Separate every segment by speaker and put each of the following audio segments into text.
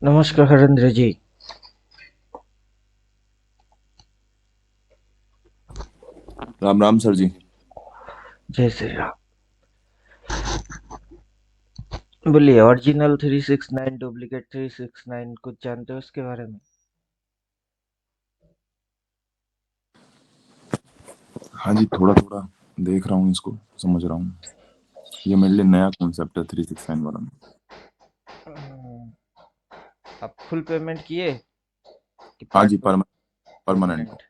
Speaker 1: नमस्कार हरेंद्र जी।
Speaker 2: राम राम सर जी।
Speaker 1: जय श्री राम। बोलिए, ओरिजिनल 369 डुप्लीकेट 369 कुछ जानते हो उसके बारे में?
Speaker 2: हाँ जी, थोड़ा थोड़ा देख रहा हूँ, इसको समझ रहा हूँ। ये मेरे लिए नया कॉन्सेप्ट है 369 वाला में।
Speaker 1: हम्म, आप फुल पेमेंट किए कि
Speaker 2: हाँ
Speaker 1: पार्ट
Speaker 2: जी,
Speaker 1: पार्ट?
Speaker 2: परमानेंट।
Speaker 1: परमानेंट।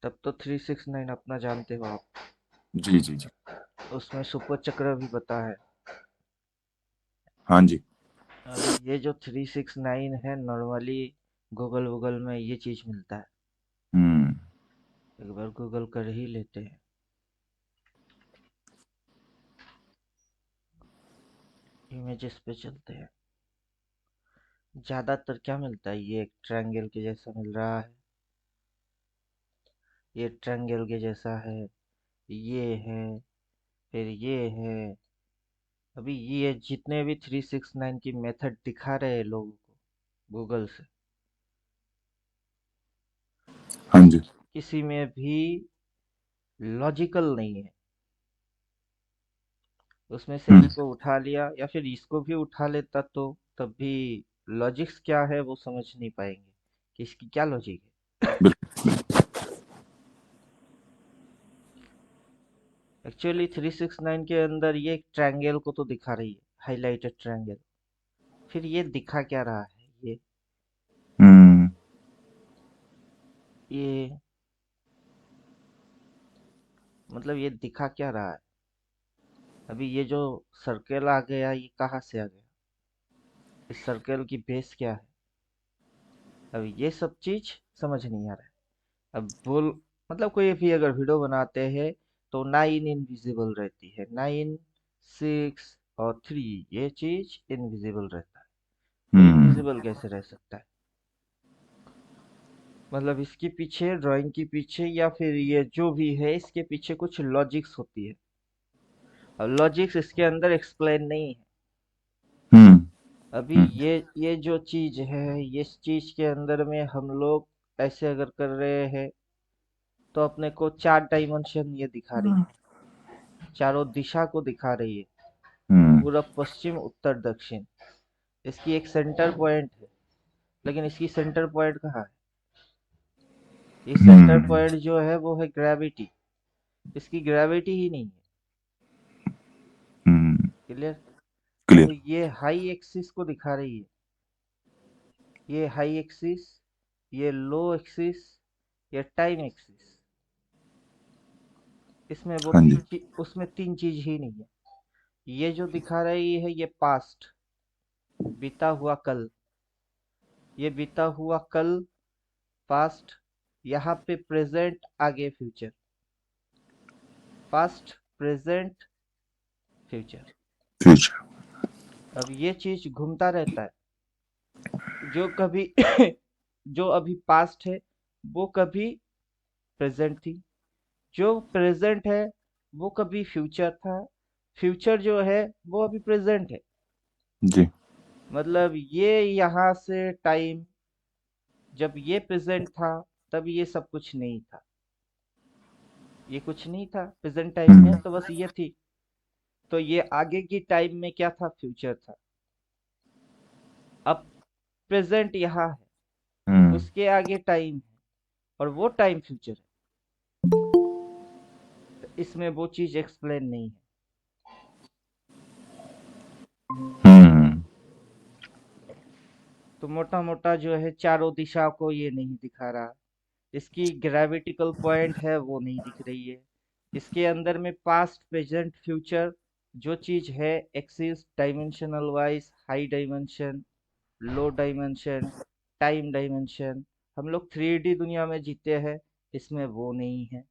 Speaker 1: तब तो 369 अपना जानते हो आप।
Speaker 2: जी जी जी।
Speaker 1: उसमें सुपर चक्र भी पता है।
Speaker 2: हाँ जी।
Speaker 1: अभी ये जो 369 है, नॉर्मली गूगल वूगल में ये चीज मिलता है।
Speaker 2: हम्म।
Speaker 1: एक बार गूगल कर ही लेते हैं। इमेजेस पे चलते हैं। ज्यादातर क्या मिलता है, ये एक ट्रायंगल के जैसा मिल रहा है। ये ट्रायंगल के जैसा है। ये है। फिर ये है। अभी ये जितने भी 369 की मेथड दिखा रहे हैं लोगों को गूगल से,
Speaker 2: हाँ जी।
Speaker 1: किसी में भी लॉजिकल नहीं है। उसमें से
Speaker 2: हम्म।
Speaker 1: इसको उठा लिया या फिर इसको भी उठा लेता तो तब भी लॉजिक्स क्या है वो समझ नहीं पाएंगे कि इसकी क्या लॉजिक है।
Speaker 2: बिल्कुल।
Speaker 1: एक्चुअली 369 के अंदर ये एक ट्रायंगल को तो दिखा रही है, हाईलाइटेड ट्रायंगल। फिर ये दिखा क्या रहा है,
Speaker 2: हम्म।
Speaker 1: ये मतलब ये दिखा क्या रहा है? अभी ये जो सर्कल आ गया, ये कहाँ से आ गया? इस सर्कल की बेस क्या है? अब ये सब चीज समझ नहीं आ रहा है। अब बोल, मतलब कोई भी अगर वीडियो बनाते हैं तो 9 इनविजिबल रहती है, 9, 6 और 3, ये चीज इनविजिबल रहता है। तो
Speaker 2: हम्म।
Speaker 1: इनविजिबल कैसे रह सकता है? मतलब इसके पीछे, ड्राइंग के पीछे या फिर ये जो भी है इसके पीछे कुछ लॉजिक्स होती है। अब लॉजिक्स इसके अंदर एक्सप्लेन नहीं है।
Speaker 2: हम्म।
Speaker 1: अभी
Speaker 2: हम्म।
Speaker 1: ये जो चीज है, इस चीज के अंदर में हम लोग ऐसे अगर कर रहे हैं तो अपने को 4 डायमेंशन ये दिखा रही है, चारों दिशा को दिखा रही है।
Speaker 2: हम्म।
Speaker 1: पूरब पश्चिम उत्तर दक्षिण। इसकी एक सेंटर पॉइंट है, लेकिन इसकी सेंटर पॉइंट कहाँ है? ये सेंटर
Speaker 2: हम्म।
Speaker 1: पॉइंट जो है वो है ग्रेविटी। इसकी ग्रेविटी ही नहीं है।
Speaker 2: हम्म।
Speaker 1: क्लियर? तो
Speaker 2: क्लियर।
Speaker 1: ये हाई एक्सिस को दिखा रही है। ये हाई एक्सिस, ये लो एक्सिस, ये टाइम एक्सिस। इसमें वो
Speaker 2: हाँ जी।
Speaker 1: तीन चीज, उसमें तीन चीज ही नहीं है। ये जो दिखा रही है ये पास्ट, बीता हुआ कल। ये बीता हुआ कल, पास्ट। यहाँ पे प्रेजेंट, आगे future. Past, present, future.
Speaker 2: Future.
Speaker 1: अब ये चीज घूमता रहता है। जो कभी जो अभी पास्ट है वो कभी प्रेजेंट थी। जो प्रेजेंट है वो कभी फ्यूचर था। फ्यूचर जो है वो अभी प्रेजेंट है।
Speaker 2: जी।
Speaker 1: मतलब ये यहाँ से टाइम, जब ये प्रेजेंट था तब ये सब कुछ नहीं था। ये कुछ नहीं था प्रेजेंट टाइम में,
Speaker 2: हम्म।
Speaker 1: तो बस ये थी। तो ये आगे की टाइम में क्या था, फ्यूचर था। अब प्रेजेंट यहाँ है,
Speaker 2: हम्म।
Speaker 1: उसके आगे टाइम है, और वो टाइम फ्यूचर है। तो इसमें वो चीज एक्सप्लेन नहीं है।
Speaker 2: हम्म।
Speaker 1: तो मोटा मोटा जो है चारों दिशा को ये नहीं दिखा रहा। इसकी ग्रेविटिकल पॉइंट है वो नहीं दिख रही है। इसके अंदर में पास्ट, प्रेजेंट, फ्यूचर जो चीज है, axis, dimensional wise, high dimension, low dimension, time dimension. हम लोग 3D दुनिया में जीते हैं, इसमें वो नहीं है।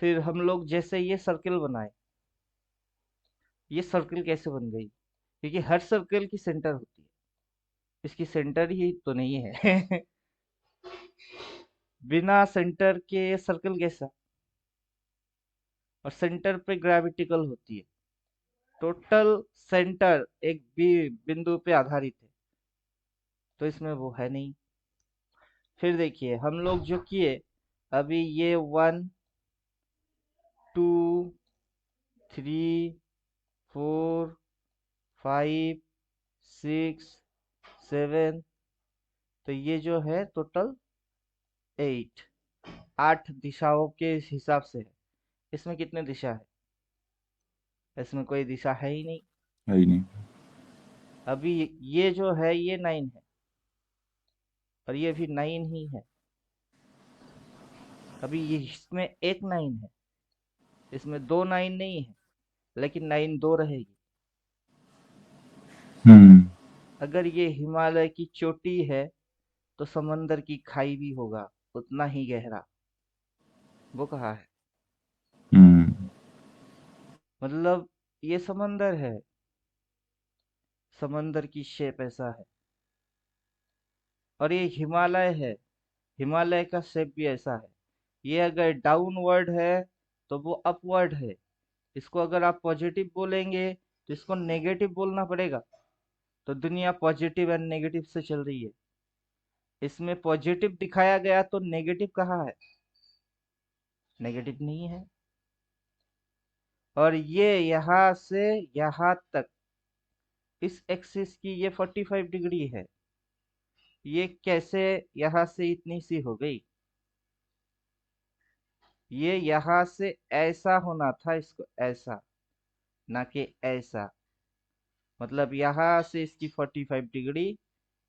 Speaker 1: फिर हम लोग जैसे ये सर्कल बनाए, ये सर्कल कैसे बन गई? क्योंकि हर सर्कल की सेंटर होती है, इसकी सेंटर ही तो नहीं है। बिना सेंटर के सर्कल कैसा? और सेंटर पे ग्रेविटिकल होती है। टोटल सेंटर एक बिंदु पे आधारित है, तो इसमें वो है नहीं। फिर देखिए हम लोग जो किए, अभी ये 1 2 3 4 5 6 7, तो ये जो है टोटल 8, 8 दिशाओं के हिसाब से है। इसमें कितने दिशा है? इसमें कोई दिशा है ही नहीं।
Speaker 2: है ही नहीं।
Speaker 1: अभी ये जो है ये 9 है, और ये भी 9 ही है। अभी ये इसमें एक 9 है, इसमें दो 9 नहीं है, लेकिन 9 दो रहेगी।
Speaker 2: हम्म।
Speaker 1: अगर ये हिमालय की चोटी है तो समंदर की खाई भी होगा उतना ही गहरा। वो कहाँ है?
Speaker 2: हम्म।
Speaker 1: मतलब ये समंदर है, समंदर की शेप ऐसा है। और ये हिमालय है, हिमालय का शेप भी ऐसा है। ये अगर डाउनवर्ड है तो वो अपवर्ड है। इसको अगर आप पॉजिटिव बोलेंगे तो इसको नेगेटिव बोलना पड़ेगा। तो दुनिया पॉजिटिव एंड नेगेटिव से चल रही है। इसमें पॉजिटिव दिखाया गया तो नेगेटिव कहाँ है? नेगेटिव नहीं है। और ये यहाँ से यहाँ तक, इस एक्सिस की ये 45 डिग्री है। ये कैसे यहाँ से इतनी सी हो गई? ये यहाँ से ऐसा होना था, इसको ऐसा, ना कि ऐसा। मतलब यहाँ से इसकी 45 डिग्री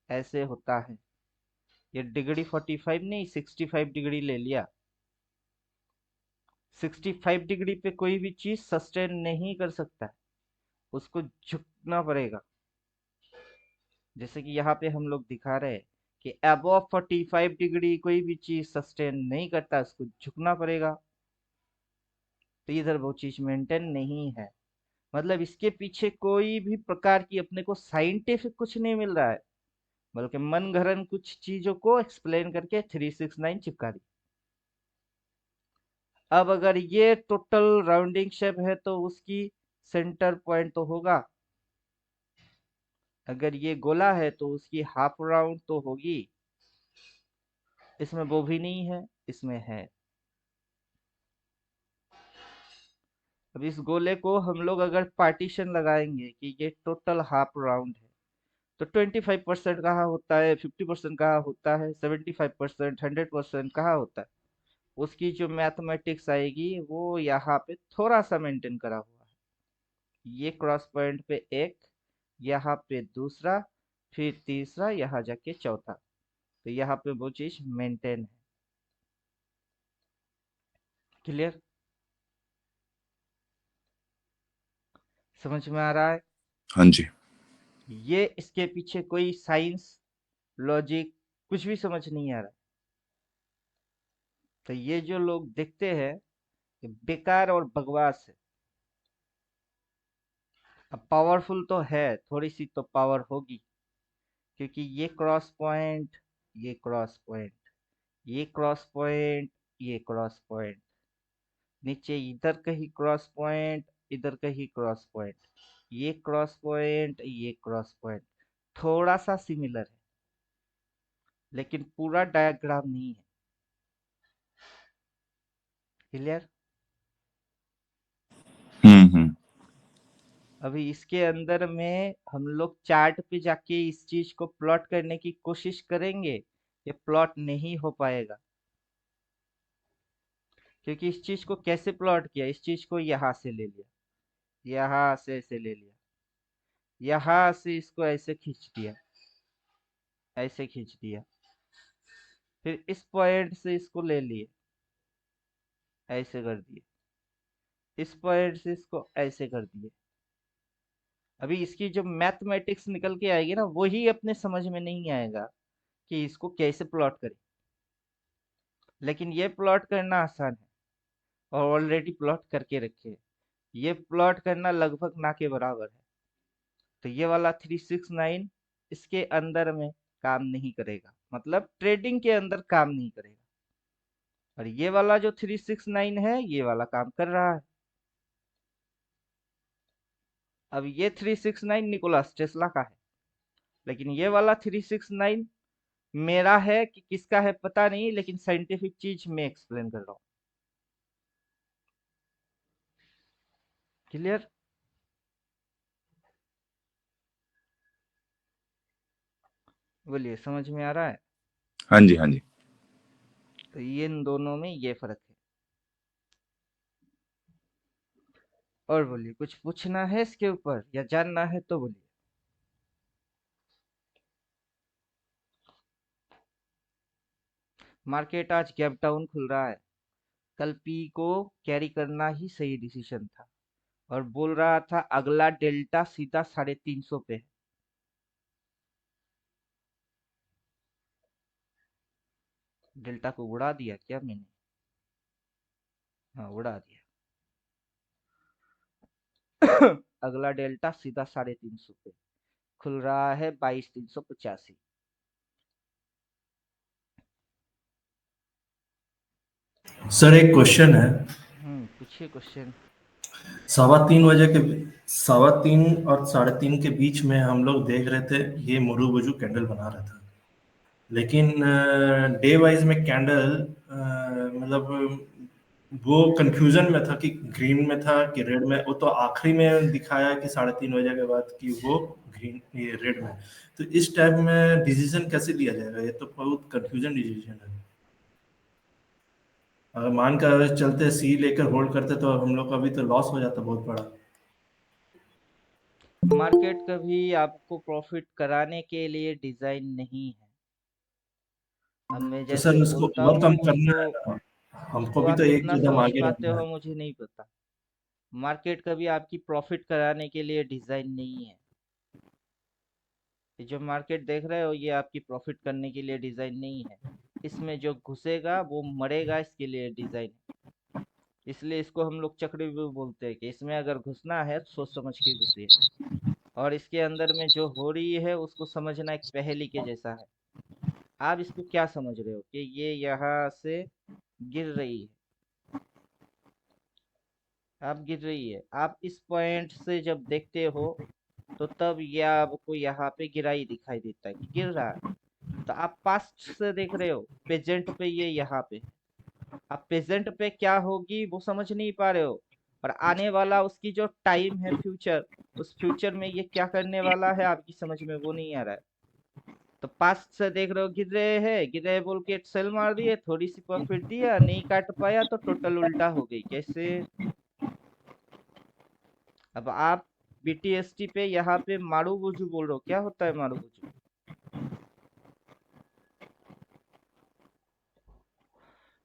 Speaker 1: ऐसे होता है। ये डिग्री 45 नहीं, 65 डिग्री ले लिया। 65 डिग्री पे कोई भी चीज सस्टेन नहीं कर सकता है, उसको झुकना पड़ेगा। जैसे कि यहाँ पे हम लोग दिखा रहे हैं कि अबव 45 डिग्री कोई भी चीज सस्टेन नहीं करता, उसको झुकना पड़ेगा। तो इधर वो चीज मेंटेन नहीं है। मतलब इसके पीछे कोई भी प्रकार की अपने को साइंटिफिक कुछ नहीं मिल रहा है, बल्कि मन घड़न कुछ चीजों को एक्सप्लेन करके 369 चिपका दी। अब अगर ये टोटल राउंडिंग शेप है तो उसकी सेंटर पॉइंट तो होगा। अगर ये गोला है तो उसकी हाफ राउंड तो होगी। इसमें वो भी नहीं है, इसमें है। अब इस गोले को हम लोग अगर पार्टीशन लगाएंगे कि ये टोटल हाफ राउंड है, तो 25% कहाँ होता है, 50% कहाँ होता है, 75%, 100% कहाँ होता है? उसकी जो मैथमेटिक्स आएगी वो यहाँ पे थोड़ा सा मेंटेन करा हुआ है। ये क्रॉस पॉइंट पे एक, यहाँ पे दूसरा, फिर तीसरा, यहाँ जाके चौथा। तो यहाँ पे वो चीज मेंटेन है। क्लियर? समझ में आ रहा है?
Speaker 2: हाँ जी।
Speaker 1: ये इसके पीछे कोई साइंस, लॉजिक कुछ भी समझ नहीं आ रहा। तो ये जो लोग देखते हैं ये बेकार और बकवास है। अब पावरफुल तो है, थोड़ी सी तो पावर होगी, क्योंकि ये क्रॉस पॉइंट, ये क्रॉस पॉइंट, ये क्रॉस पॉइंट, ये क्रॉस पॉइंट, नीचे इधर कहीं क्रॉस पॉइंट, इधर कहीं क्रॉस पॉइंट, ये क्रॉस पॉइंट, ये क्रॉस पॉइंट, थोड़ा सा सिमिलर है, लेकिन पूरा डायग्राम नहीं है। क्लियर?
Speaker 2: हम्म।
Speaker 1: अभी इसके अंदर में हम लोग चार्ट पे जाके इस चीज को प्लॉट करने की कोशिश करेंगे, ये प्लॉट नहीं हो पाएगा। क्योंकि इस चीज को कैसे प्लॉट किया, इस चीज को यहाँ से ले लिया, यहाँ से ऐसे ले लिया, यहाँ से इसको ऐसे खींच दिया, ऐसे खींच दिया, फिर इस पॉइंट से इसको ले लिए, ऐसे कर दिए, इस पॉइंट से इसको ऐसे कर दिए। अभी इसकी जो मैथमेटिक्स निकल के आएगी ना, वही अपने समझ में नहीं आएगा कि इसको कैसे प्लॉट करें। लेकिन ये प्लॉट करना आसान है, और ऑलरेडी प्लॉट करके रखे हैं। ये प्लॉट करना लगभग ना के बराबर है। तो ये वाला 369 इसके अंदर में काम नहीं करेगा, मतलब ट्रेडिंग के अंदर काम नहीं करेगा। और ये वाला जो 369 है, ये वाला काम कर रहा है। अब ये 369 निकोलस टेस्ला का है, लेकिन ये वाला 369 मेरा है कि किसका है पता नहीं, लेकिन साइंटिफिक चीज मैं एक्सप्लेन कर रहा हूँ। क्लियर? बोलिए, समझ में आ रहा है?
Speaker 2: हाँ जी, हाँ जी।
Speaker 1: तो ये इन दोनों में ये फर्क है। और बोलिए, कुछ पूछना है इसके ऊपर या जानना है तो बोलिए। मार्केट आज गैप डाउन खुल रहा है। कल पी को कैरी करना ही सही डिसीजन था, और बोल रहा था अगला डेल्टा सीधा 350 पे है। डेल्टा को उड़ा दिया क्या मैंने? हाँ, उड़ा दिया। अगला डेल्टा सीधा 350 पे खुल रहा है, 22,385।
Speaker 3: सर एक क्वेश्चन है।
Speaker 1: पूछिए क्वेश्चन।
Speaker 3: 3:15 बजे के 3:15 और 3:30 के बीच में हम लोग देख रहे थे, ये मुरू बुजू कैंडल बना रहा था, लेकिन डे वाइज में कैंडल मतलब वो कंफ्यूजन में था कि ग्रीन में था कि रेड में। वो तो आखिरी में दिखाया कि 3:30 बजे के बाद कि वो ग्रीन, ये रेड में। तो इस टाइम में डिसीजन कैसे लिया जाएगा? ये तो बहुत कंफ्यूजन डिसीजन है। अगर मान कर चलते सी लेकर होल्ड करते तो हम लोग का भी तो लॉस हो जाता बहुत बड़ा।
Speaker 1: मार्केट कभी आपको प्रॉफिट कराने के लिए डिजाइन नहीं है। अब मैं
Speaker 3: तो
Speaker 1: जैसे
Speaker 3: सर उसको
Speaker 1: बोलता
Speaker 3: ओवरकम
Speaker 1: हूँ
Speaker 3: करना
Speaker 1: उसको
Speaker 3: है ना, हमको
Speaker 1: उसको
Speaker 3: भी
Speaker 1: आप
Speaker 3: तो एक
Speaker 1: कितना
Speaker 3: कदम
Speaker 1: समझ
Speaker 3: आगे
Speaker 1: पाते
Speaker 3: रहना है।
Speaker 1: हो मुझे नहीं पता। मार्केट कभी आपकी प्रॉफिट कराने के लिए डिजाइन नहीं है। ये जो मार्केट देख रहे हो, ये आपकी प्रॉफिट करने के लिए डिजाइन नहीं है। इसमें जो घुसेगा वो मरेगा, इसके लिए डिजाइन है। इसलिए इसको हम लोग चक्रव्यूह बोलते हैं कि इसमें अगर घुसना है तो सोच समझ के घुसिए। और इसके अंदर में जो हो रही है उसको समझना एक पहेली के जैसा है। आप इसको क्या समझ रहे हो कि ये यहाँ से गिर रही है। आप गिर रही है, आप इस पॉइंट से जब देखते हो तो तब ये आपको यहाँ पे गिराई दिखाई देता है कि गिर रहा है। तो आप पास्ट से देख रहे हो, प्रेजेंट पे ये यहाँ पे है। आप प्रेजेंट पे क्या होगी वो समझ नहीं पा रहे हो, और आने वाला उसकी जो टाइम है फ्यूचर, उस फ्यूचर में ये क्या करने वाला है आपकी समझ में वो नहीं आ रहा है। तो पास्ट से देख रहे हो, गिर रहे हैं बोल के सेल मार दिए, थोड़ी सी प्रॉफिट दिया, नहीं काट पाया तो टोटल उल्टा हो गई। कैसे? अब आप बीटीएसटी पे यहाँ पे मारू बुजू बोल रहे हो, क्या होता है मारू बुजू?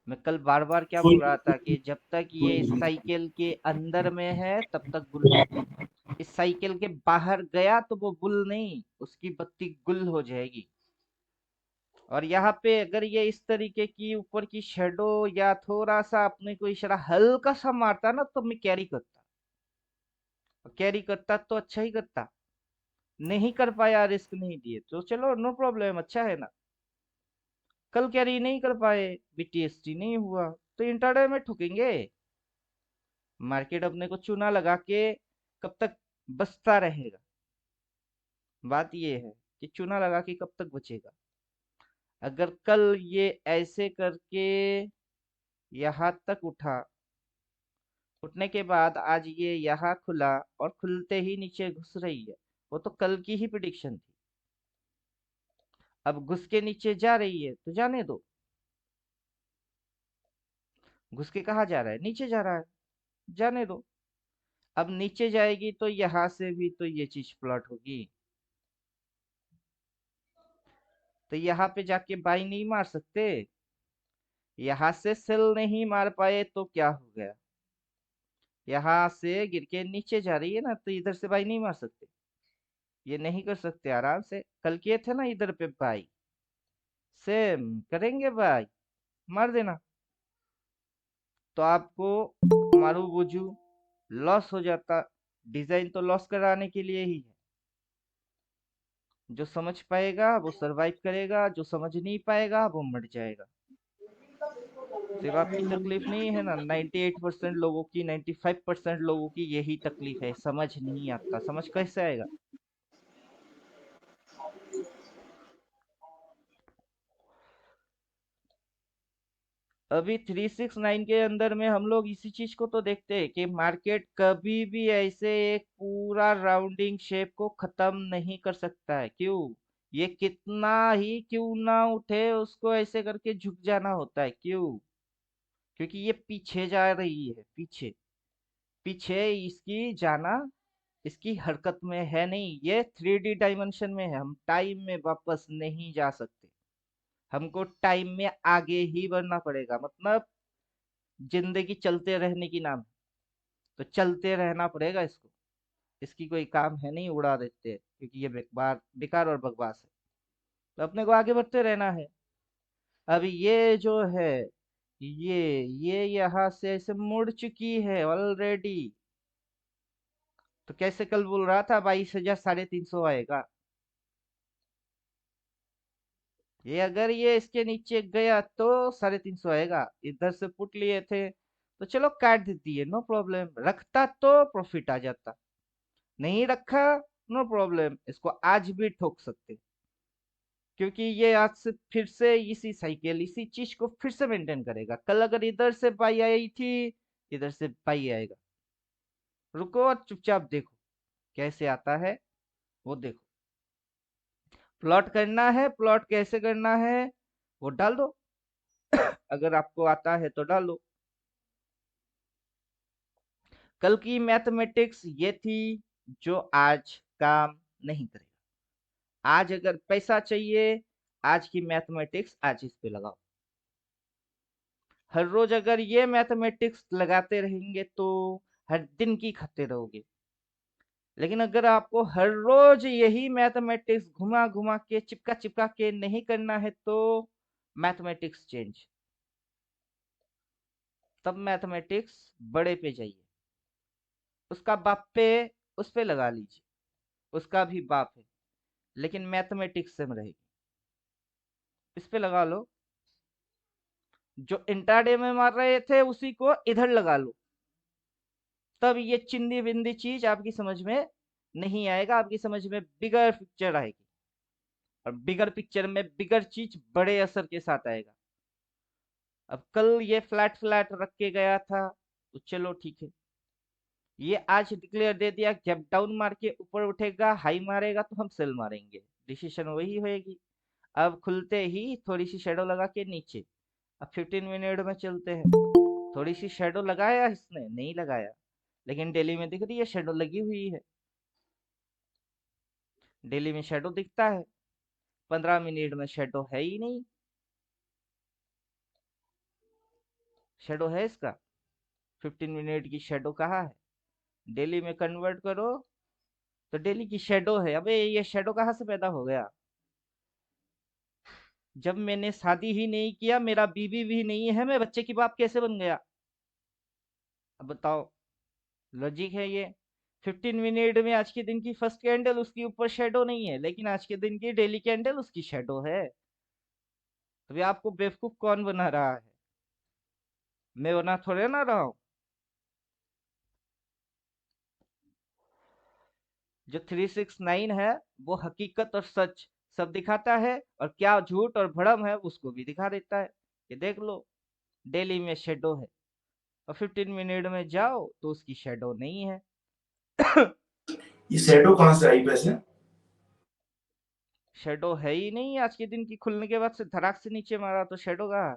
Speaker 1: मैं कल बार बार क्या
Speaker 3: फुल
Speaker 1: बोल रहा था कि जब तक ये इस
Speaker 3: फुल
Speaker 1: साइकिल के अंदर में है तब तक बुल होगी। इस साइकिल के बाहर गया तो वो बुल नहीं, उसकी बत्ती गुल हो जाएगी। और यहाँ पे अगर ये इस तरीके की ऊपर की शेडो या थोड़ा सा अपने को इशारा हल्का सा मारता ना, तो मैं कैरी करता। कैरी करता तो अच्छा ही करता। नहीं कर पाया, रिस्क नहीं दिए तो चलो नो प्रॉब्लम, अच्छा है ना। कल कैरी नहीं कर पाए, बीटीएसटी नहीं हुआ, तो इंटरडे में ठुकेंगे। मार्केट अपने को चूना लगा के कब तक बचता रहेगा? बात ये है कि चूना लगा के कब तक बचेगा। अगर कल ये ऐसे करके यहाँ तक उठा, उठने के बाद आज ये यहाँ खुला और खुलते ही नीचे घुस रही है, वो तो कल की ही प्रिडिक्शन थी। अब घुस के नीचे जा रही है तो जाने दो। घुस के कहाँ जा रहा है? नीचे जा रहा है, जाने दो। अब नीचे जाएगी तो यहाँ से भी तो ये चीज प्लॉट होगी। तो यहाँ पे जाके बाई नहीं मार सकते? यहाँ से सेल नहीं मार पाए तो क्या हो गया? यहाँ से गिर के नीचे जा रही है ना, तो इधर से बाई नहीं मार सकते? ये नहीं कर सकते? आराम से कल किए थे ना इधर पे बाई, सेम करेंगे बाई, मार देना। तो आपको मारू बुझू लॉस हो जाता। डिजाइन तो लॉस कराने के लिए ही है। जो समझ पाएगा वो सरवाइव करेगा, जो समझ नहीं पाएगा वो मर जाएगा। सिर्फ आपकी तकलीफ नहीं है ना, 98% लोगों की, 95% लोगों की यही तकलीफ है, समझ नहीं आता। समझ कैसे आएगा? अभी 369 के अंदर में हम लोग इसी चीज को तो देखते हैं कि मार्केट कभी भी ऐसे एक पूरा राउंडिंग शेप को खत्म नहीं कर सकता है। क्यों? ये कितना ही क्यों ना उठे, उसको ऐसे करके झुक जाना होता है। क्यों? क्योंकि ये पीछे जा रही है, पीछे। पीछे इसकी जाना इसकी हरकत में है नहीं, ये 3D डायमेंशन में है। हम टाइम में वापस नहीं जा सकते, हमको टाइम में आगे ही बढ़ना पड़ेगा। मतलब जिंदगी चलते रहने की नाम है, तो चलते रहना पड़ेगा इसको। इसकी कोई काम है नहीं, उड़ा देते हैं क्योंकि ये बेकार बेकार और बकवास है। तो अपने को आगे बढ़ते रहना है। अब ये जो है, ये यहाँ से ऐसे मुड़ चुकी है ऑलरेडी। तो कैसे कल बोल रहा था 22,350 आएगा, ये अगर ये इसके नीचे गया तो 350 आएगा। इधर से पुट लिए थे तो चलो काट देती है, नो प्रॉब्लम। रखता तो प्रॉफिट आ जाता, नहीं रखा नो प्रॉब्लम, इसको आज भी ठोक सकते। क्योंकि ये आज से फिर से इसी साइकिल, इसी चीज को फिर से मेंटेन करेगा। कल अगर इधर से बाई आई थी, इधर से बाई आएगा। रुको और चुपचाप देखो कैसे आता है, वो देखो। प्लॉट करना है, प्लॉट कैसे करना है वो डाल दो, अगर आपको आता है तो डालो। कल की मैथमेटिक्स ये थी जो आज काम नहीं करेगा। आज अगर पैसा चाहिए, आज की मैथमेटिक्स आज इस पे लगाओ। हर रोज अगर ये मैथमेटिक्स लगाते रहेंगे तो हर दिन की खाते रहोगे। लेकिन अगर आपको हर रोज यही मैथमेटिक्स घुमा घुमा के चिपका चिपका के नहीं करना है तो मैथमेटिक्स चेंज। तब मैथमेटिक्स बड़े पे जाइए, उसका बाप पे, उस पे लगा लीजिए। उसका भी बाप है लेकिन मैथमेटिक्स से में रहेगी, इस पे लगा लो। जो इंट्राडे में मार रहे थे उसी को इधर लगा लो, तब ये चिंदी बिंदी चीज आपकी समझ में नहीं आएगा, आपकी समझ में बिगर पिक्चर आएगी। और बिगर पिक्चर में बिगर चीज बड़े असर के साथ आएगा। अब कल ये फ्लैट फ्लैट रख के गया था तो चलो ठीक है, ये आज डिक्लेयर दे दिया गैप डाउन मार के ऊपर उठेगा, हाई मारेगा तो हम सेल मारेंगे, डिसीजन वही होएगी। अब खुलते ही थोड़ी सी शेडो लगा के नीचे। अब 15 मिनट में चलते हैं। थोड़ी सी शेडो लगाया इसने, नहीं लगाया, लेकिन डेली में दिख रही है शेडो लगी हुई है। डेली में शेडो दिखता है, 15 मिनट में शेडो है ही नहीं। शेडो है इसका? 15 मिनट की शेडो कहाँ है? डेली में कन्वर्ट करो तो डेली की शेडो है। अबे ये शेडो कहाँ से पैदा हो गया? जब मैंने शादी ही नहीं किया, मेरा बीवी भी नहीं है, मैं बच्चे की बाप कैसे बन गया? अब बताओ, लॉजिक है ये? 15 मिनट में आज के दिन की फर्स्ट कैंडल, उसके ऊपर शेडो नहीं है, लेकिन आज के दिन की डेली कैंडल उसकी शेडो है। अभी आपको बेवकूफ कौन बना रहा है? मैं बना थोड़े ना रहा हूँ। जो 369 है वो हकीकत और सच सब दिखाता है, और क्या झूठ और भ्रम है उसको भी दिखा देता है। ये देख लो, डेली में शेडो है, और 15 मिनट में जाओ तो उसकी शेडो नहीं है।
Speaker 3: ये शैडो कहाँ से आई वैसे?
Speaker 1: शेडो है ही नहीं। आज के दिन की खुलने के बाद से धड़ाक से नीचे मारा तो शेडो कहाँ है?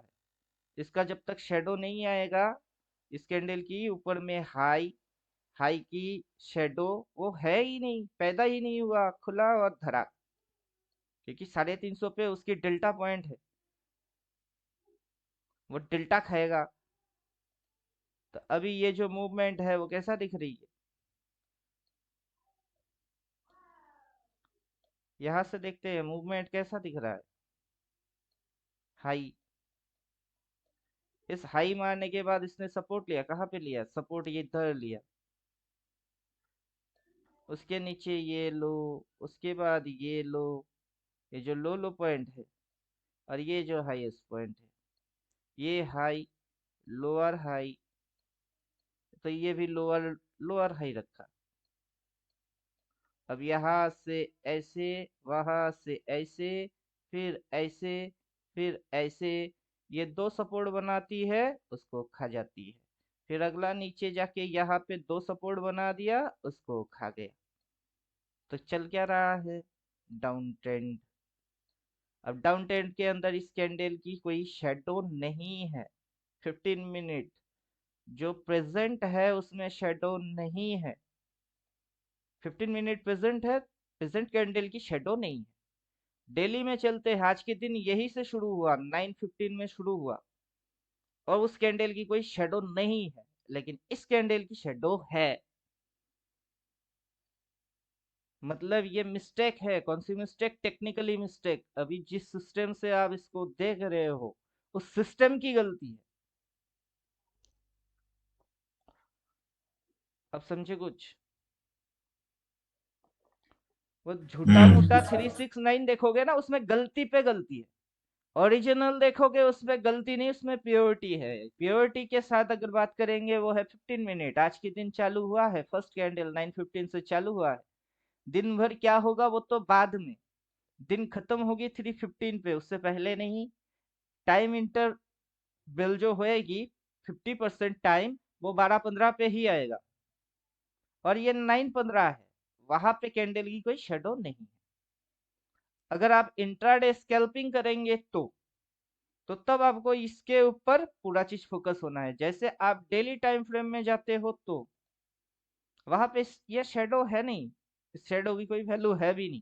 Speaker 1: इसका जब तक शेडो नहीं आएगा, इस कैंडल की ऊपर में हाई, हाई की शेडो वो है ही नहीं, पैदा ही नहीं हुआ, खुला और धड़ाक। क्योंकि 350 पे उसकी डेल्टा पॉइंट है, वो डेल्टा खाएगा। तो अभी ये जो मूवमेंट है वो कैसा दिख रही है? यहाँ से देखते हैं मूवमेंट कैसा दिख रहा है। हाई, इस हाई मारने के बाद इसने सपोर्ट लिया, कहाँ पे लिया सपोर्ट? ये इधर लिया। उसके नीचे ये लो, उसके बाद ये लो। ये जो लो लो पॉइंट है और ये जो हाईएस्ट पॉइंट है, ये हाई, लोअर हाई, तो ये भी लोअर लोअर हाई रखा। अब यहाँ से ऐसे, वहां से ऐसे, फिर ऐसे, फिर ऐसे, ये दो सपोर्ट बनाती है, उसको खा जाती है। फिर अगला नीचे जाके यहाँ पे दो सपोर्ट बना दिया, उसको खा गया। तो चल क्या रहा है? Down trend. अब डाउन ट्रेंड के अंदर इस कैंडल की कोई शेडो नहीं है। 15 मिनट जो प्रेजेंट है उसमें शेडो नहीं है। 15 मिनट प्रेजेंट है, प्रेजेंट कैंडल की शेडो नहीं है। डेली में चलते हैं, आज के दिन यही से शुरू हुआ, 9:15 में शुरू हुआ, और उस कैंडल की कोई शेडो नहीं है, लेकिन इस कैंडल की शेडो है। मतलब ये मिस्टेक है। कौन सी मिस्टेक? Technically mistake. अभी जिस सिस्टम से आप इसको देख रहे हो उस सिस्टम की गलती है। अब समझे कुछ? वो झूठा मूठा 369 देखोगे ना, उसमें गलती पे गलती है। ओरिजिनल देखोगे उसमें गलती नहीं, उसमें प्योरिटी है। प्योरिटी के साथ अगर बात करेंगे वो है 15 मिनट। आज के दिन चालू हुआ है, फर्स्ट कैंडल 9:15 से चालू हुआ है। दिन भर क्या होगा वो तो बाद में, दिन खत्म होगी 3:15 पे, उससे पहले नहीं। टाइम इंटरवल जो होएगी 50% टाइम, वो 12:15 पे ही आएगा, और ये 9:15 है। वहां पे कैंडल की कोई शेडो नहीं है। अगर आप इंट्राडे स्कैल्पिंग करेंगे तो तब आपको इसके ऊपर पूरा चीज फोकस होना है। जैसे आप डेली टाइम फ्रेम में जाते हो तो वहां पे ये शेडो है नहीं, इस शेडो की कोई वैल्यू है भी नहीं,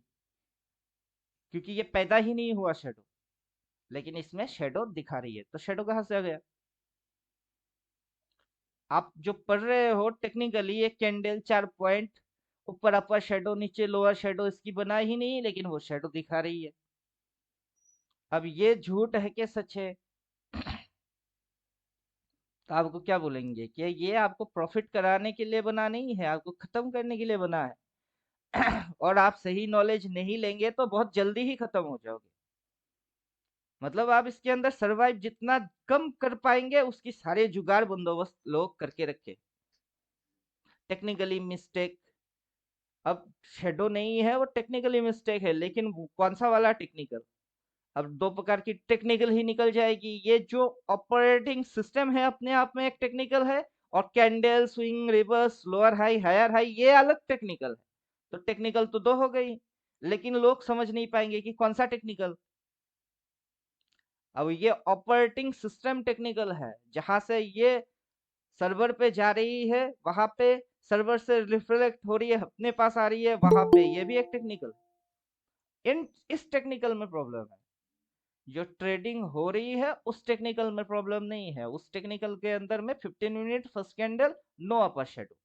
Speaker 1: क्योंकि ये पैदा ही नहीं हुआ शेडो। लेकिन इसमें शेडो दिखा रही है, तो शेडो कहाँ से आ गया? आप जो पढ़ रहे हो टेक्निकली, ये कैंडल 4 पॉइंट ऊपर अपर शेडो, नीचे लोअर शेडो इसकी बना ही नहीं, लेकिन वो शेडो दिखा रही है। अब ये झूठ है कि सच है? तो आपको क्या बोलेंगे कि ये आपको प्रॉफिट कराने के लिए बना नहीं है, आपको खत्म करने के लिए बना है। और आप सही नॉलेज नहीं लेंगे तो बहुत जल्दी ही खत्म हो जाओगे। मतलब आप इसके अंदर सरवाइव जितना कम कर पाएंगे, उसकी सारे जुगाड़ बंदोबस्त लोग करके रखे। Technically mistake. अब शेडो नहीं है, वो टेक्निकली मिस्टेक है, लेकिन कौन सा वाला टेक्निकल? अब दो प्रकार की टेक्निकल ही निकल जाएगी। ये जो ऑपरेटिंग सिस्टम है अपने आप में एक टेक्निकल है, और candle swing reverse lower high higher high ये अलग टेक्निकल है। तो टेक्निकल तो दो हो गई, लेकिन लोग समझ नहीं पाएंगे कि कौन सा टेक्निकल। अब ये ऑपरेटिंग सिस्टम टेक्निकल है, जहां से ये सर्वर पे जा रही है, वहां पे सर्वर से रिफ्लेक्ट हो रही है, अपने पास आ रही है, वहां पे ये भी एक टेक्निकल। इन इस टेक्निकल में प्रॉब्लम है। जो ट्रेडिंग हो रही है उस टेक्निकल में प्रॉब्लम नहीं है। उस टेक्निकल के अंदर में 15 मिनट फर्स्ट कैंडल, नो अपर शेडो।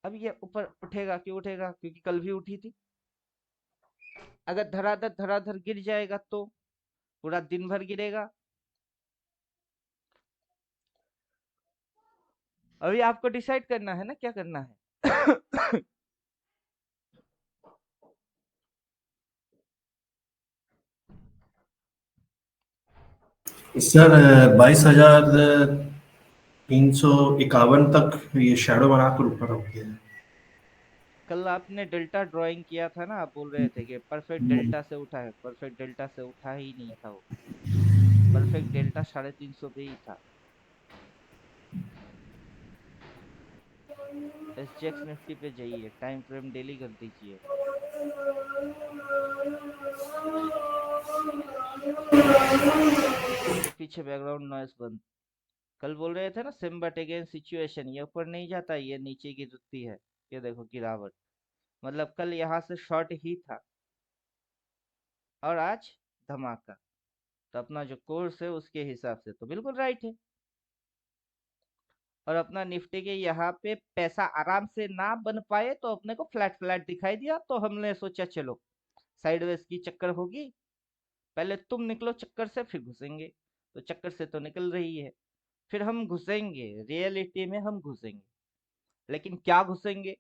Speaker 1: अब ये ऊपर उठेगा, क्यों उठेगा? क्योंकि कल भी उठी थी। अगर धराधर धराधर गिर जाएगा तो पूरा दिन भर गिरेगा। अभी आपको डिसाइड करना है ना क्या करना है।
Speaker 3: सर 22,351 तक ये शैडो बनाकर ऊपर हो गया है।
Speaker 1: कल आपने डेल्टा ड्राइंग किया था ना, आप बोल रहे थे कि परफेक्ट डेल्टा से उठा है। परफेक्ट डेल्टा से उठा ही नहीं था वो। परफेक्ट डेल्टा 350 पे ही था। एसजीएक्स निफ्टी पे जाइए, टाइम फ्रेम डेली कर दीजिए। पीछे बैकग्राउंड नॉइस बंद। कल बोल रहे थे ना सेम बट अगेन सिचुएशन, ये ऊपर नहीं जाता, ये नीचे गिरती है। ये देखो गिरावट। मतलब कल यहाँ से शॉर्ट ही था, और आज धमाका। तो अपना जो कोर्स है उसके हिसाब से तो बिल्कुल राइट है। और अपना निफ्टी के यहाँ पे पैसा आराम से ना बन पाए, तो अपने को फ्लैट फ्लैट दिखाई दिया, तो हमने सोचा चलो साइडवेज की चक्कर होगी, पहले तुम निकलो चक्कर से फिर घुसेंगे। तो चक्कर से तो निकल रही है, फिर हम घुसेंगे, रियलिटी में हम घुसेंगे। लेकिन क्या घुसेंगे,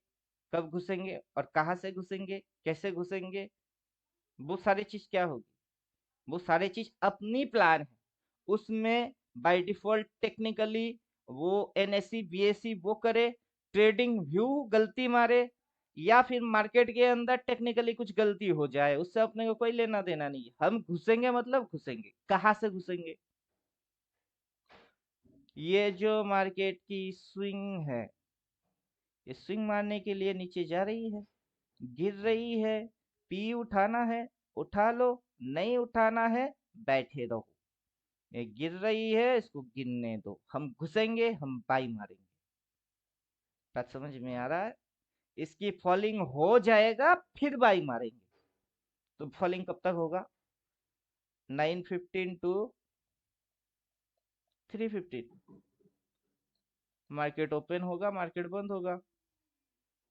Speaker 1: कब घुसेंगे, और कहाँ से घुसेंगे, कैसे घुसेंगे, वो सारी चीज क्या होगी, वो सारे चीज अपनी प्लान है, उसमें बाय डिफॉल्ट टेक्निकली वो एनएससी बीएससी वो करे, ट्रेडिंग व्यू गलती मारे, या फिर मार्केट के अंदर टेक्निकली कुछ गलती हो जाए, उससे अपने को कोई लेना देना नहीं है। हम घुसेंगे मतलब घुसेंगे, कहाँ से घुसेंगे? ये जो मार्केट की स्विंग है, ये स्विंग मारने के लिए नीचे जा रही है, गिर रही है, पी उठाना है उठा लो, नहीं उठाना है बैठे रहो। ये गिर रही है, इसको गिरने दो, हम घुसेंगे, हम बाई मारेंगे। बात समझ में आ रहा है? इसकी फॉलिंग हो जाएगा फिर बाई मारेंगे। तो फॉलिंग कब तक होगा? 9:15 टू 3:15 मार्केट ओपन होगा, मार्केट बंद होगा।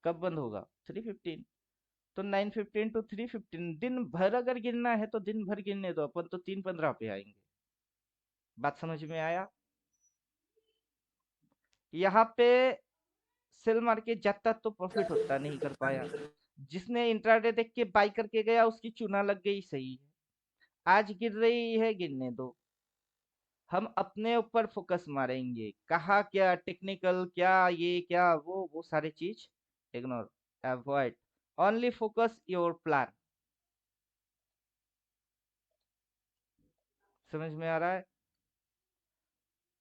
Speaker 1: कब बंद होगा? 3:15। तो 9:15 टू 3:15 दिन भर अगर गिरना है तो दिन भर गिरने दो, अपन तो 3:15 पे आएंगे। बात समझ में आया? यहाँ पे सेल मार के जाता तो प्रॉफिट होता, नहीं कर पाया। जिसने इंट्राडे देख के बाई करके गया उसकी चुना लग गई, सही है। आज गिर रही है, गिरने दो, हम अपने ऊपर फोकस मारेंगे। कहा क्या टेक्निकल, क्या ये क्या वो सारे चीज ignore, avoid, only focus your plan. समझ में आ रहा है?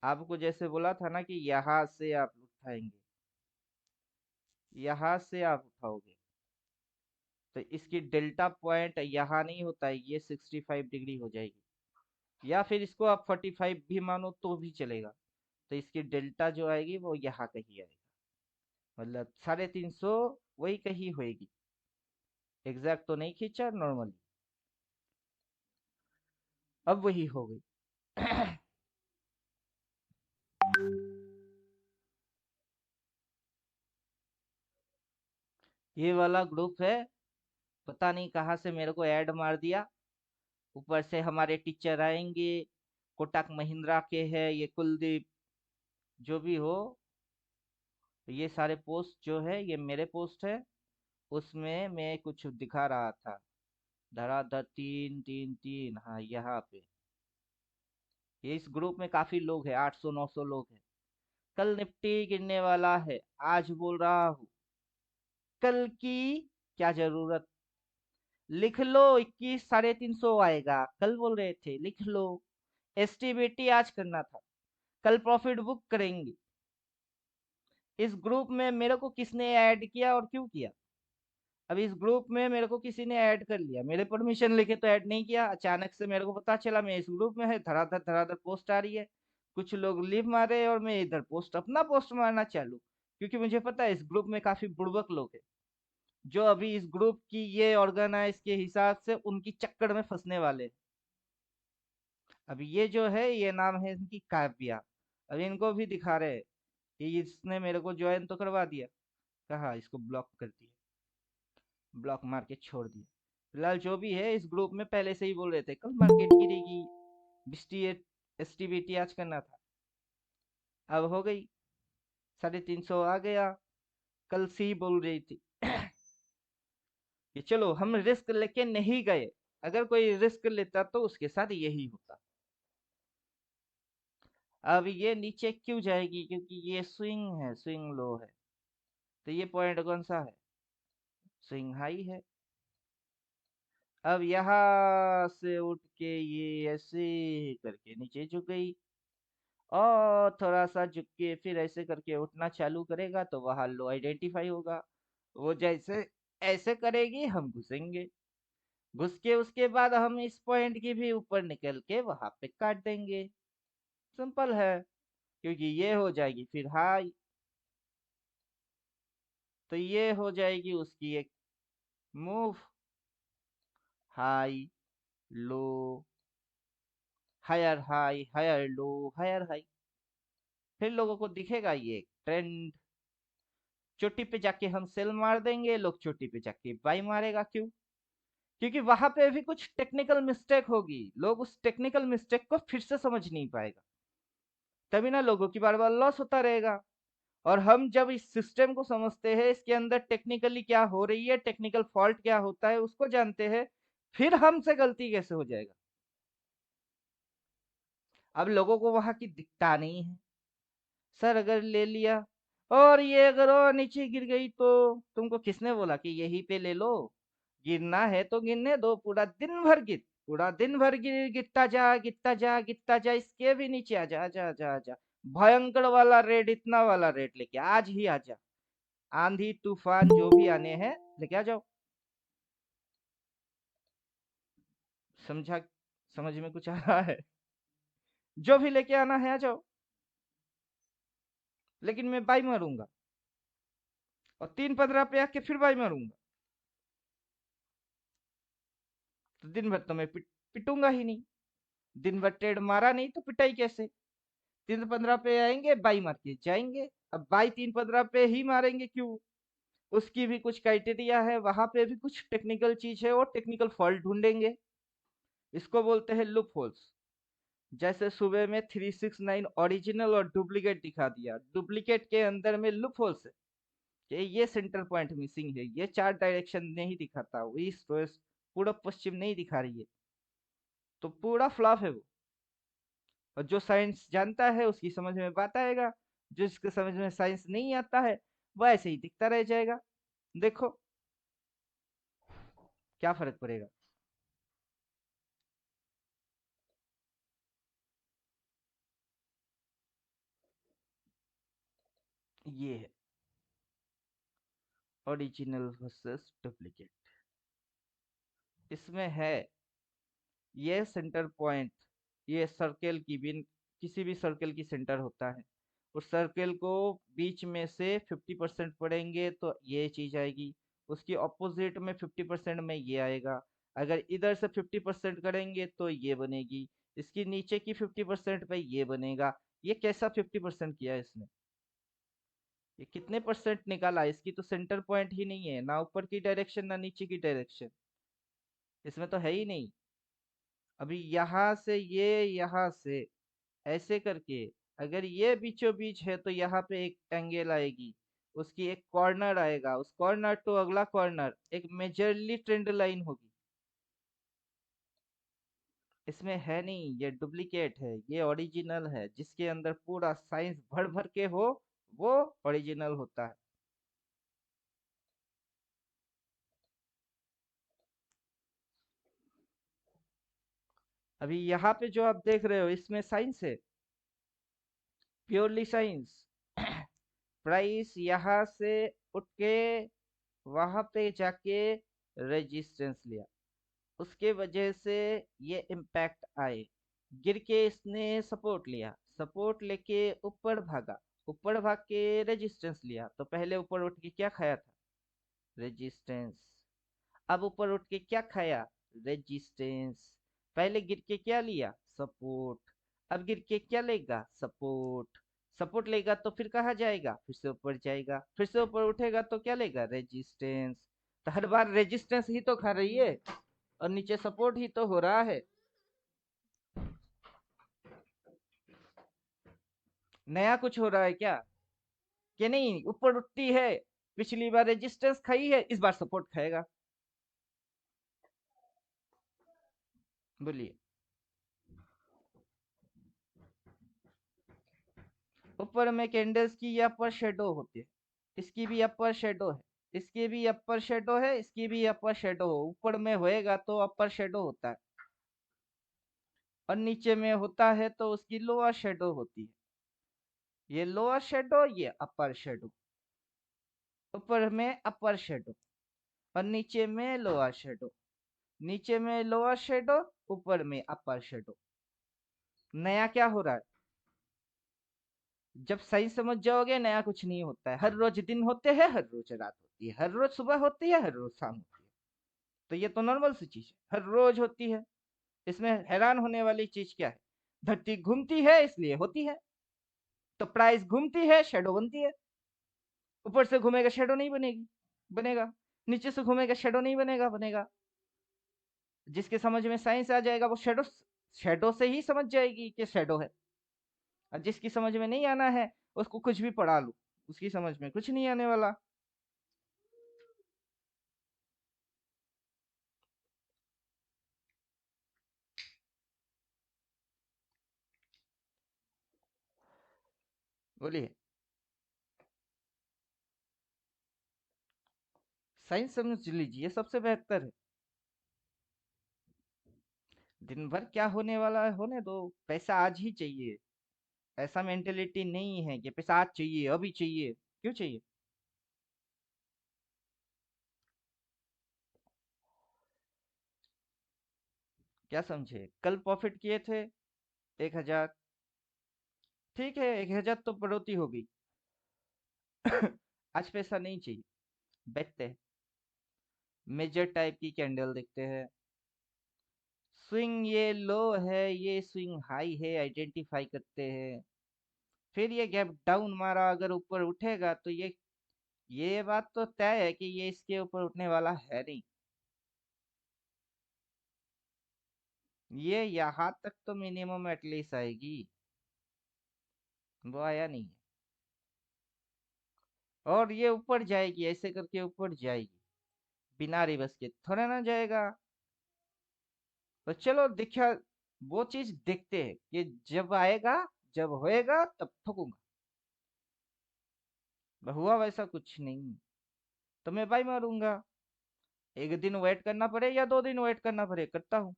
Speaker 1: आपको जैसे बोला था ना कि यहाँ से आप उठाएंगे, यहाँ से आप उठाओगे, तो इसकी डेल्टा पॉइंट यहाँ नहीं होता है, ये 65 डिग्री हो जाएगी, या फिर इसको आप 45 भी मानो तो भी चलेगा। तो इसकी डेल्टा जो आएगी वो यहाँ कहीं आएगी, मतलब 350 वही कहीं होएगी। एग्जैक्ट तो नहीं खींचा, नॉर्मली अब वही हो गई। ये वाला ग्रुप है, पता नहीं कहाँ से मेरे को ऐड मार दिया। ऊपर से हमारे टीचर आएंगे, कोटक महिंद्रा के है ये कुलदीप, जो भी हो। ये सारे पोस्ट जो है ये मेरे पोस्ट है, उसमें मैं कुछ दिखा रहा था। धराधर 3 3 3, हाँ यहाँ पे ये इस ग्रुप में काफी लोग हैं, 800 900 लोग हैं। कल निफ्टी गिरने वाला है, आज बोल रहा हूँ, कल की क्या जरूरत? लिख लो, 21 350 आएगा, कल बोल रहे थे, लिख लो। एसटीबीटी आज करना था, कल प्रॉफिट बुक करेंगे। इस ग्रुप में मेरे को किसने ऐड किया और क्यों किया? अब इस ग्रुप में मेरे को किसी ने ऐड कर लिया, मेरे परमिशन लेके तो ऐड नहीं किया, अचानक से मेरे को पता चला मैं इस ग्रुप में है, धड़ाधड़ धड़ाधड़ पोस्ट आ रही है, कुछ लोग लीव मारे और मैं इधर पोस्ट अपना पोस्ट मारना चालू, क्योंकि मुझे पता है इस ग्रुप में काफी बुड़बक लोग हैं, जो अभी इस ग्रुप की ये ऑर्गेनाइज के हिसाब से उनकी चक्कर में फंसने वाले हैं। अभी ये जो है ये नाम है इनकी काव्या, अब इनको भी दिखा रहे हैं कि इसने मेरे को ज्वाइन तो करवा दिया, कहा इसको ब्लॉक कर दिया, ब्लॉक मार के छोड़ दिया। फिलहाल जो भी है, इस ग्रुप में पहले से ही बोल रहे थे कल मार्केट गिरेगी, बिस्टी एसटीबीटी आज करना था, अब हो गई, 350 आ गया। कल सी बोल रही थी कि चलो हम रिस्क लेके नहीं गए, अगर कोई रिस्क लेता तो उसके साथ यही होता। अब ये नीचे क्यों जाएगी? क्योंकि ये स्विंग है, स्विंग लो है, तो ये पॉइंट कौन सा है? स्विंग हाई है। अब यहाँ से उठ के ये ऐसे करके नीचे झुक गई, और थोड़ा सा झुक के फिर ऐसे करके उठना चालू करेगा तो वहां लो आइडेंटिफाई होगा, वो जैसे ऐसे करेगी हम घुसेंगे, घुस के उसके बाद हम इस पॉइंट की भी ऊपर निकल के वहां पे काट देंगे। सिंपल है, क्योंकि ये हो जाएगी फिर हाई, तो ये हो जाएगी उसकी एक move, high low, higher high, higher low, higher high, फिर लोगों को दिखेगा ये ट्रेंड। चोटी पे जाके हम सेल मार देंगे, लोग चोटी पे जाके बाई मारेगा, क्यों? क्योंकि वहां पे भी कुछ टेक्निकल मिस्टेक होगी, लोग उस टेक्निकल मिस्टेक को फिर से समझ नहीं पाएगा, तभी ना लोगों की बार बार लॉस होता रहेगा। और हम जब इस सिस्टम को समझते हैं, इसके अंदर टेक्निकली क्या हो रही है, टेक्निकल फॉल्ट क्या होता है उसको जानते हैं, फिर हमसे गलती कैसे हो जाएगा? अब लोगों को वहां की दिखता नहीं है। सर अगर ले लिया और ये अगर और नीचे गिर गई तो तुमको किसने बोला कि यहीं पे ले लो? गिरना है तो गिरने दो, पूरा दिन भर गिर, पूरा दिन भर गिरता जा, गिरता जा, गिरता जा, इसके भी नीचे आ जा, जा जा जा। भयंकर वाला रेट, इतना वाला रेट लेके आज ही आ जा। आंधी तूफान जो भी आने हैं लेके आ जाओ। समझा? समझ में कुछ आ रहा है? जो भी लेके आना है आ जाओ, लेकिन मैं बाई मारूंगा और 3-15 पे आके फिर बाई मारूंगा। तो दिन भर तो मैं पिटूंगा ही नहीं। दिन भर ट्रेड मारा नहीं तो पिटाई कैसे? 3-15 पे आएंगे, बाई मार के जाएंगे। अब बाई 3-15 पे ही मारेंगे क्यों? उसकी भी कुछ क्राइटेरिया है, वहां पे भी कुछ टेक्निकल चीज है, और टेक्निकल फॉल्ट ढूंढेंगे। इसको बोलते हैं लूप होल्स। जैसे सुबह में 369 ओरिजिनल और डुप्लीकेट दिखा दिया, डुप्लीकेट के अंदर में लूप होल्स है कि ये सेंटर पॉइंट मिसिंग है, ये 4 डायरेक्शन नहीं दिखाता, ईस्ट वेस्ट पूर्व पश्चिम नहीं दिखा रही है, तो पूरा फ्लॉप है वो। और जो साइंस जानता है उसकी समझ में बात आएगा, जिसके समझ में साइंस नहीं आता है वो ऐसे ही दिखता रह जाएगा। देखो क्या फर्क पड़ेगा। ये है ओरिजिनल वर्सेस डुप्लीकेट। इसमें है ये सेंटर पॉइंट, ये सर्कल की भी, किसी भी सर्कल की सेंटर होता है, उस सर्कल को बीच में से 50% पढ़ेंगे तो ये चीज आएगी, उसकी ऑपोजिट में 50% में ये आएगा। अगर इधर से 50% करेंगे तो ये बनेगी, इसकी नीचे की 50% पे ये बनेगा। ये कैसा 50% किया है इसने? ये कितने परसेंट निकाला? इसकी तो सेंटर पॉइंट ही नहीं है, ना ऊपर की डायरेक्शन ना नीचे की डायरेक्शन, इसमें तो है ही नहीं। अभी यहाँ से ये, यहाँ से ऐसे करके अगर ये बीचों बीच है तो यहाँ पे एक एंगल आएगी, उसकी एक कॉर्नर आएगा, उस कॉर्नर टू अगला कॉर्नर एक मेजरली ट्रेंड लाइन होगी। इसमें है नहीं, ये डुप्लीकेट है, ये ओरिजिनल है, जिसके अंदर पूरा साइंस भर भर के हो वो ओरिजिनल होता है। अभी यहाँ पे जो आप देख रहे हो इसमें साइंस है, प्योरली साइंस। प्राइस यहाँ से उठ के वहां पे जाके रेजिस्टेंस लिया, उसके वजह से ये इम्पैक्ट आए, गिर के इसने सपोर्ट लिया, सपोर्ट लेके ऊपर भागा, ऊपर भाग के रेजिस्टेंस लिया, तो पहले ऊपर उठ के क्या खाया था? रेजिस्टेंस। अब ऊपर उठ के क्या खाया? रेजिस्टेंस। पहले गिर के क्या लिया? सपोर्ट। अब गिर के क्या लेगा? सपोर्ट। सपोर्ट लेगा तो फिर कहाँ जाएगा? फिर से ऊपर जाएगा, फिर से ऊपर उठेगा तो क्या लेगा? रेजिस्टेंस। तो हर बार रेजिस्टेंस ही तो खा रही है और नीचे सपोर्ट ही तो हो रहा है। नया कुछ हो रहा है क्या? कि नहीं, ऊपर उठती है, पिछली बार रेजिस्टेंस खाई है, इस बार सपोर्ट खाएगा। बोलिए। ऊपर में कैंडल्स की ये अपर शेडो होती है, इसकी भी अपर शेडो है, इसकी भी अपर शेडो है, इसकी भी अपर शेडो हो, ऊपर में होएगा तो अपर शेडो होता है, और नीचे में होता है तो उसकी लोअर शेडो होती है। ये लोअर शेडो, ये अपर शेडो। ऊपर में अपर शेडो और नीचे में लोअर शेडो, नीचे में लोअर शेडो, ऊपर में अपर शेडो। नया क्या हो रहा है? जब सही समझ जाओगे नया कुछ नहीं होता है, हर रोज दिन होते हैं, हर रोज रात होती है, हर रोज सुबह होती है, हर रोज शाम होती है। तो ये तो नॉर्मल सी चीज है, हर रोज होती है। इसमें हैरान होने वाली चीज क्या है? धरती घूमती है इसलिए होती है, तो प्राइस घूमती है शेडो बनती है। ऊपर से घूमेगा शेडो नहीं बनेगी, बनेगा। नीचे से घूमेगा शेडो नहीं बनेगा, बनेगा। जिसके समझ में साइंस आ जाएगा वो शेडो, शेडो से ही समझ जाएगी कि शेडो है। और जिसकी समझ में नहीं आना है उसको कुछ भी पढ़ा लूं, उसकी समझ में कुछ नहीं आने वाला। बोलिए। साइंस समझ लीजिए सबसे बेहतर है। दिन भर क्या होने वाला है होने दो, पैसा आज ही चाहिए। ऐसा मेंटेलिटी नहीं है कि पैसा आज चाहिए, अभी चाहिए। क्यों चाहिए? क्या समझे? कल प्रॉफिट किए थे 1,000, ठीक है 1,000 तो बढ़ोतरी हो गई। आज पैसा नहीं चाहिए, बैठते हैं, मेजर टाइप की कैंडल देखते हैं। स्विंग ये लो है, ये स्विंग हाई है, आइडेंटिफाई करते हैं। फिर ये गैप डाउन मारा, अगर ऊपर उठेगा तो ये बात तो तय है कि ये इसके ऊपर उठने वाला है नहीं। ये यहाँ तक तो मिनिमम एटलीस्ट आएगी, वो आया नहीं है। और ये ऊपर जाएगी, ऐसे करके ऊपर जाएगी, बिना रिवर्स के थोड़ा ना जाएगा। तो चलो देखा, वो चीज देखते हैं कि जब आएगा, जब होएगा तब ठोकूंगा। हुआ वैसा कुछ नहीं तो मैं बाई मारूंगा। एक दिन वेट करना पड़े या 2 दिन वेट करना पड़े, करता हूँ।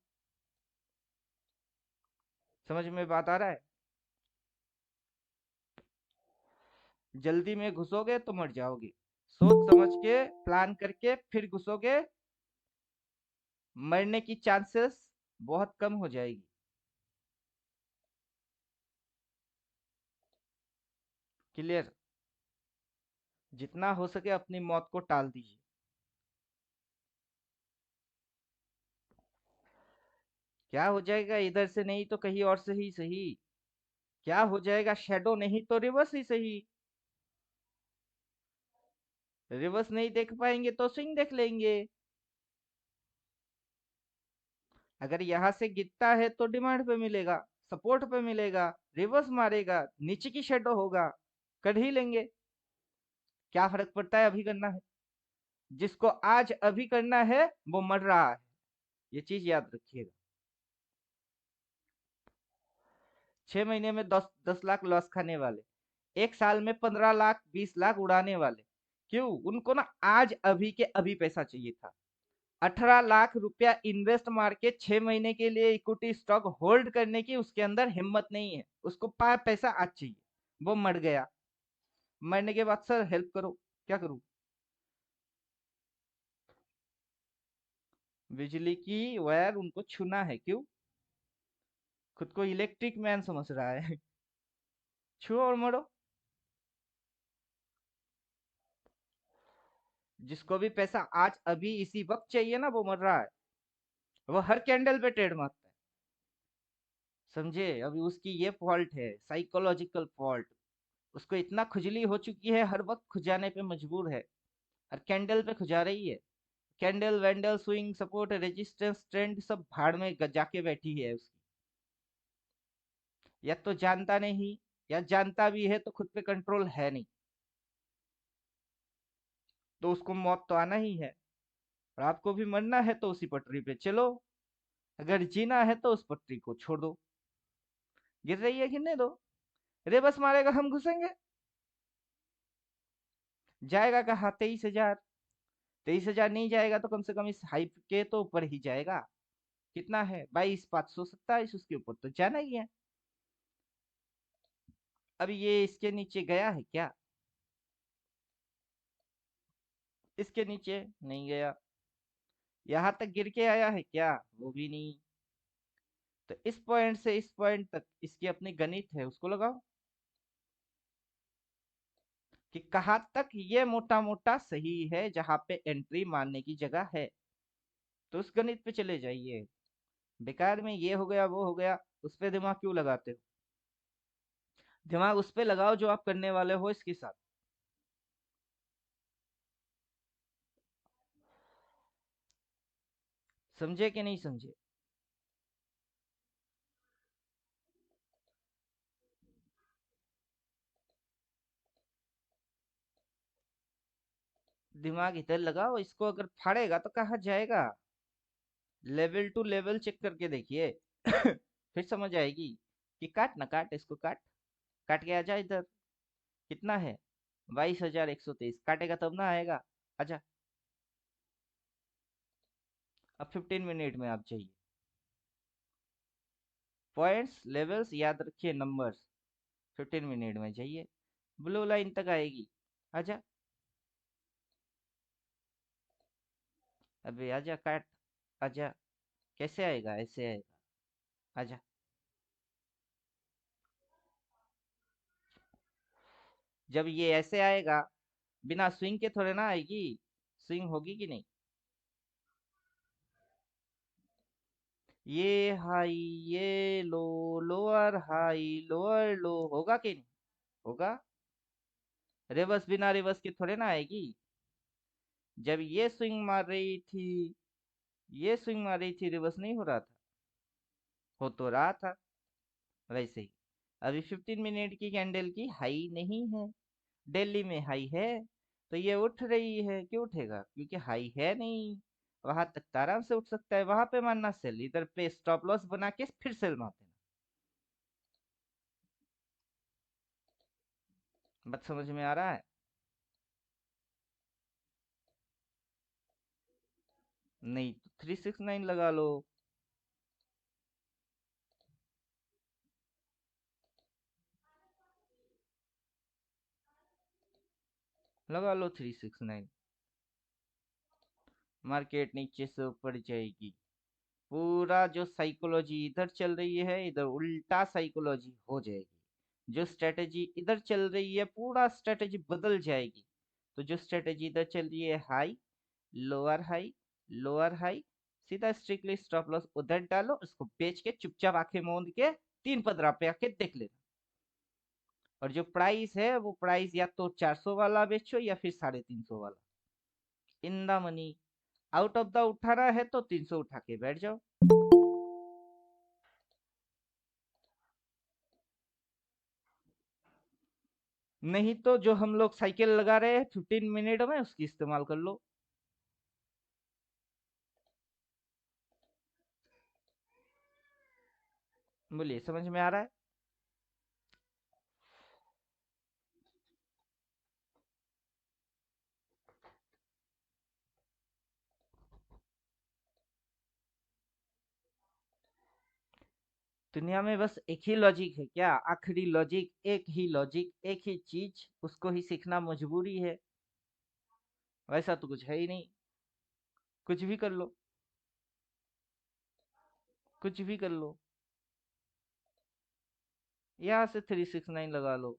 Speaker 1: समझ में बात आ रहा है? जल्दी में घुसोगे तो मर जाओगे। सोच समझ के प्लान करके फिर घुसोगे, मरने की चांसेस बहुत कम हो जाएगी। क्लियर? जितना हो सके अपनी मौत को टाल दीजिए। क्या हो जाएगा, इधर से नहीं तो कहीं और से ही सही। क्या हो जाएगा, शैडो नहीं तो रिवर्स ही सही। रिवर्स नहीं देख पाएंगे तो स्विंग देख लेंगे। अगर यहाँ से गिरता है तो डिमांड पे मिलेगा, सपोर्ट पे मिलेगा, रिवर्स मारेगा, नीचे की शेडो होगा, कर ही लेंगे। क्या फर्क पड़ता है, अभी करना है। जिसको आज अभी करना है वो मर रहा है, ये चीज याद रखिएगा। 6 महीने में 10 10 लाख लॉस खाने वाले, 1 साल में 15 लाख 20 लाख उड़ाने वाले, क्यों? उनको ना आज अभी के अभी पैसा चाहिए था। 18 लाख रुपया इन्वेस्ट मार के 6 महीने के लिए इक्विटी स्टॉक होल्ड करने की उसके अंदर हिम्मत नहीं है। उसको पैसा आज चाहिए, वो मर गया। मरने के बाद सर हेल्प करो, क्या करूं? बिजली की वायर उनको छूना है, क्यों? खुद को इलेक्ट्रिक मैन समझ रहा है। छुओ और मरो। जिसको भी पैसा आज अभी इसी वक्त चाहिए ना, वो मर रहा है। वो हर कैंडल पे ट्रेड मारता है। समझे? अभी उसकी ये फॉल्ट है, साइकोलॉजिकल फॉल्ट। उसको इतना खुजली हो चुकी है, हर वक्त खुजाने पे मजबूर है, हर कैंडल पे खुजा रही है। Candle vandal swing support resistance trend सब भाड़ में जाके बैठी है उसकी। या तो जानता नहीं, या जानता भी है तो खुद पे कंट्रोल है नहीं, तो उसको मौत तो आना ही है। और आपको भी मरना है तो उसी पटरी पे चलो, अगर जीना है तो उस पटरी को छोड़ दो। गिर रही है गिरने दो, रेबस मारेगा हम घुसेंगे। जाएगा कहा 23,000, 23,000 नहीं जाएगा तो कम से कम इस हाइप के तो ऊपर ही जाएगा। कितना है, 22,527, उसके ऊपर तो जाना ही है। अभी ये इसके नीचे गया है क्या? इसके नीचे नहीं गया। यहाँ तक गिर के आया है क्या? वो भी नहीं। तो इस पॉइंट से इस पॉइंट तक इसकी अपनी गणित है, उसको लगाओ कि कहाँ तक ये मोटा मोटा सही है, जहां पे एंट्री मारने की जगह है। तो उस गणित पे चले जाइए। बेकार में ये हो गया वो हो गया, उस पे दिमाग क्यों लगाते हो? दिमाग उस पे लगाओ जो आप करने वाले हो इसके साथ। समझे कि नहीं समझे? दिमाग इधर लगाओ, इसको अगर फाड़ेगा तो कहाँ जाएगा। लेवल टू लेवल चेक करके देखिए। फिर समझ आएगी कि काट ना काट, इसको काट, काट के आ जा इधर। कितना है? 22,123। काटेगा तब ना आएगा। आजा, अब 15 मिनट में आप जाइए। पॉइंट्स लेवल्स याद रखिए, नंबर्स। 15 मिनट में जाइए, ब्लू लाइन तक आएगी। आजा, अबे आजा, काट। आजा, कैसे आएगा? ऐसे आएगा। आजा, जब ये ऐसे आएगा, बिना स्विंग के थोड़े ना आएगी, स्विंग होगी कि नहीं? ये हाई, ये लो, लोअर हाई, लोअर लो, होगा कि नहीं? होगा। रिवर्स बिना रिवर्स के थोड़े ना आएगी। जब ये स्विंग मार रही थी, ये स्विंग मार रही थी, रिवर्स नहीं हो रहा था? हो तो रहा था। वैसे ही अभी 15 मिनट की कैंडल की हाई नहीं है, दिल्ली में हाई है, तो ये उठ रही है। क्यों उठेगा? क्योंकि हाई है नहीं। वहां तक तो आराम से उठ सकता है, वहां पे मानना सेल, इधर पे स्टॉप लॉस बना के फिर सेल मार देना। बात समझ में आ रहा है? नहीं तो 369 लगा लो। लगा लो 369। मार्केट नीचे से ऊपर जाएगी। पूरा जो साइकोलॉजी इधर चल रही है, इधर उल्टा साइकोलॉजी हो जाएगी। जो स्ट्रेटेजी इधर चल रही है, पूरा स्ट्रेटेजी बदल जाएगी। तो जो स्ट्रेटेजी इधर चल रही है, high, lower high, lower high, सीधा स्ट्रिक्टली स्टॉप लॉस उधर डालो, उसको बेच के चुपचाप आंखें मूंद के 3-15 पे आके देख लेना। और जो प्राइस है, वो प्राइस या तो 400 वाला बेचो या फिर 350 वाला। In the money. Out of the उठाना है तो 300 उठा के बैठ जाओ। नहीं तो जो हम लोग साइकिल लगा रहे हैं 15 मिनट में, उसकी इस्तेमाल कर लो। बोलिए, समझ में आ रहा है? दुनिया में बस एक ही लॉजिक है क्या? आखिरी लॉजिक, एक ही लॉजिक, एक ही चीज, उसको ही सीखना मजबूरी है। वैसा तो कुछ है ही नहीं। कुछ भी कर लो, कुछ भी कर लो। यहाँ से 369 लगा लो।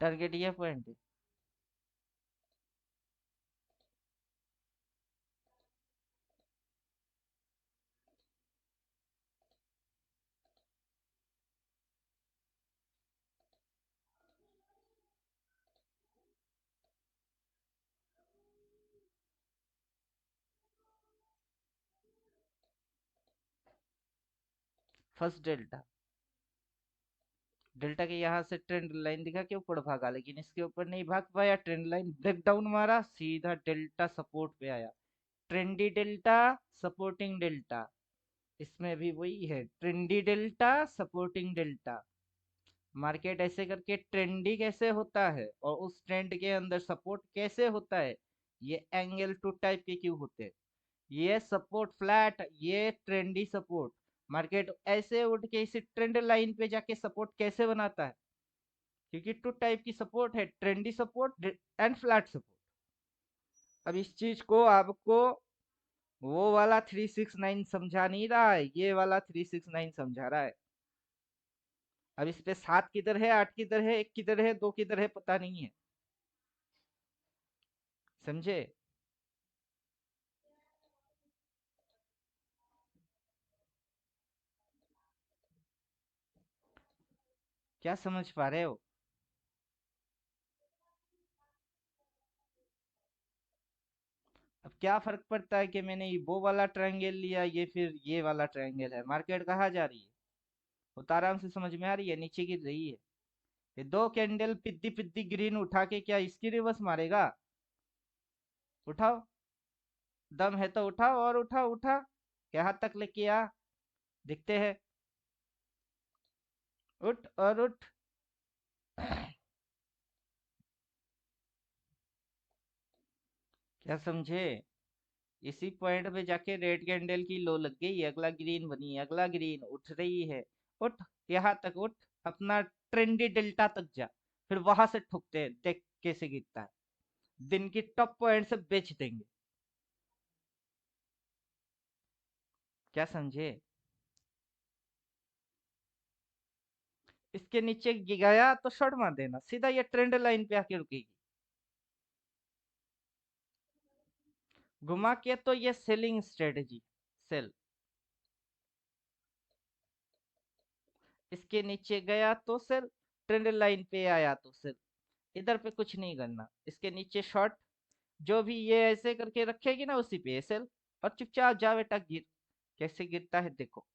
Speaker 1: टारगेट ये पॉइंट है। फर्स्ट डेल्टा, डेल्टा के यहाँ से ट्रेंड लाइन दिखा के ऊपर भागा, लेकिन इसके ऊपर नहीं भाग पाया। ट्रेंड लाइन ब्रेक डाउन मारा, सीधा डेल्टा सपोर्ट पे आया। Trendy delta, supporting delta. इसमें भी वही है, trendy delta, supporting delta. Market ऐसे करके ट्रेंडी कैसे होता है और उस ट्रेंड के अंदर सपोर्ट कैसे होता है? ये एंगल टू टाइप के क्यों होते हैं? ये सपोर्ट फ्लैट, ये ट्रेंडी सपोर्ट। मार्केट ऐसे उठ के इसी ट्रेंड लाइन पे जाके सपोर्ट कैसे बनाता है? क्योंकि टू टाइप की सपोर्ट है, trendy support and flat support. अब इस चीज को आपको वो वाला 369 समझा नहीं रहा है, ये वाला 369 समझा रहा है। अब इस पे 7 किधर है, 8 किधर है, 1 किधर है, 2 किधर है, पता नहीं है। समझे? क्या समझ पा रहे हो? अब क्या फर्क पड़ता है कि मैंने ये वो वाला ट्रायंगल लिया, ये फिर ये वाला ट्रायंगल है। मार्केट कहाँ जा रही है वो तो आराम से समझ में आ रही है, नीचे गिर रही है। ये दो कैंडल पिद्दी पिद्दी ग्रीन उठा के क्या इसकी रिवर्स मारेगा? उठाओ, दम है तो उठाओ, और उठा उठा, यहाँ तक लेके आ, दिखते हैं। उठ और उठ। क्या समझे? इसी पॉइंट पे जाके रेड कैंडल की लो लग गई, अगला ग्रीन बनी, अगला ग्रीन उठ रही है। उठ, यहाँ तक उठ, अपना ट्रेंडी डेल्टा तक जा, फिर वहां से ठुकते हैं, देख कैसे गिरता है। दिन की टॉप पॉइंट से बेच देंगे। क्या समझे? इसके नीचे गया तो शॉर्ट मार देना, सीधा ये ट्रेंड लाइन पे आके रुकेगी। घुमा के तो ये सेलिंग स्ट्रेटेजी, सेल। इसके नीचे गया तो सेल, ट्रेंड लाइन पे आया तो सेल। इधर पे कुछ नहीं करना, इसके नीचे शॉर्ट, जो भी ये ऐसे करके रखेगी ना उसी पे सेल, और चुपचाप जा बेटा, गिर। कैसे गिरता है देखो।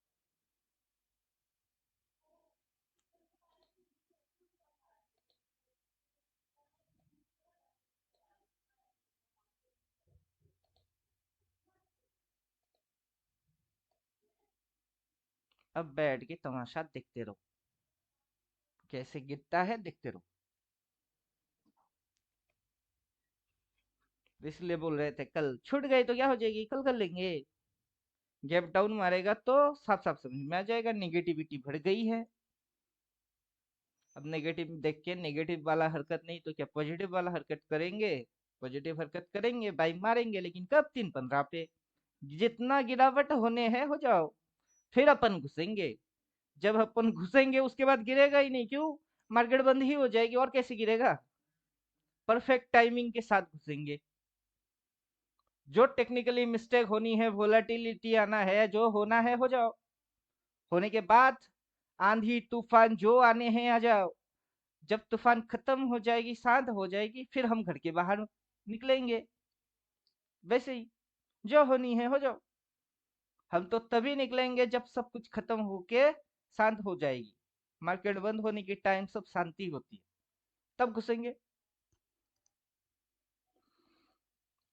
Speaker 1: अब बैठ के तमाशा देखते रहो, कैसे गिरता है देखते रहो। इसलिए बोल रहे थे कल छूट गए तो क्या हो जाएगी, कल कर लेंगे। गैप डाउन मारेगा तो साफ साफ समझ में आ जाएगा निगेटिविटी बढ़ गई है। अब नेगेटिव देख के नेगेटिव वाला हरकत नहीं तो क्या पॉजिटिव वाला हरकत करेंगे। पॉजिटिव हरकत करेंगे, बाई मारेंगे, लेकिन कब? 3-15 पे। जितना गिरावट होने हैं हो जाओ, फिर अपन घुसेंगे। जब अपन घुसेंगे उसके बाद गिरेगा ही नहीं, क्यों? मार्केट बंद ही हो जाएगी, और कैसे गिरेगा? परफेक्ट टाइमिंग के साथ घुसेंगे। जो टेक्निकली मिस्टेक होनी है, वोलेटिलिटी आना है, जो होना है हो जाओ। होने के बाद आंधी तूफान जो आने हैं आ जाओ। जब तूफान खत्म हो जाएगी, शांत हो जाएगी, फिर हम घर के बाहर निकलेंगे। वैसे ही जो होनी है हो जाओ। हम तो तभी निकलेंगे जब सब कुछ खत्म होके शांत हो जाएगी। मार्केट बंद होने के टाइम सब शांति होती है, तब घुसेंगे।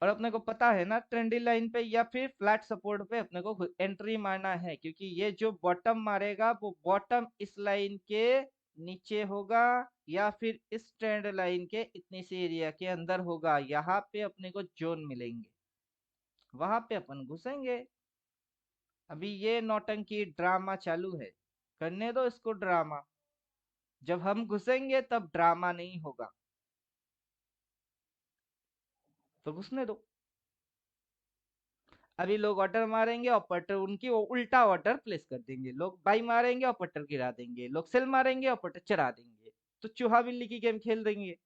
Speaker 1: और अपने को पता है ना, ट्रेंडी लाइन पे या फिर फ्लैट सपोर्ट पे अपने को एंट्री मारना है, क्योंकि ये जो बॉटम मारेगा वो बॉटम इस लाइन के नीचे होगा, या फिर इस ट्रेंड लाइन के इतने से एरिया के अंदर होगा। यहाँ पे अपने को जोन मिलेंगे, वहां पे अपन घुसेंगे। अभी ये नौटंकी ड्रामा चालू है, करने दो इसको ड्रामा। जब हम घुसेंगे तब ड्रामा नहीं होगा, तो घुसने दो। अभी लोग ऑर्डर मारेंगे और पटर उनकी वो उल्टा ऑर्डर प्लेस कर देंगे, लोग बाई मारेंगे और पटर गिरा देंगे, लोग सेल मारेंगे और पटर चढ़ा देंगे। तो चूहा बिल्ली की गेम खेल देंगे।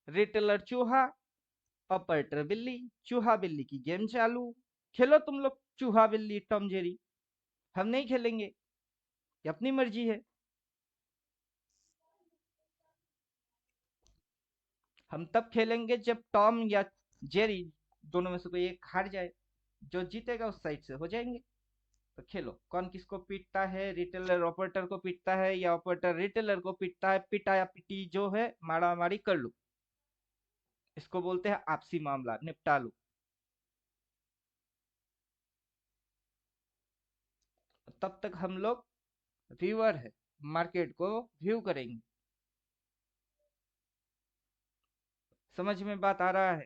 Speaker 1: रिटेलर चूहा, ऑपरेटर बिल्ली, चूहा बिल्ली की गेम चालू। खेलो तुम लोग चूहा बिल्ली टॉम जेरी, हम नहीं खेलेंगे, ये अपनी मर्जी है। हम तब खेलेंगे जब टॉम या जेरी दोनों में से कोई एक हार जाए, जो जीतेगा उस साइड से हो जाएंगे। तो खेलो, कौन किसको पीटता है, रिटेलर ऑपरेटर को पीटता है या ऑपरेटर रिटेलर को पीटता है, पिटा या पिटी जो है मारा मारी कर लो। इसको बोलते हैं आपसी मामला, निपटा लो। तब तक हम लोग व्यूअर है, मार्केट को व्यू करेंगे। समझ में बात आ रहा है?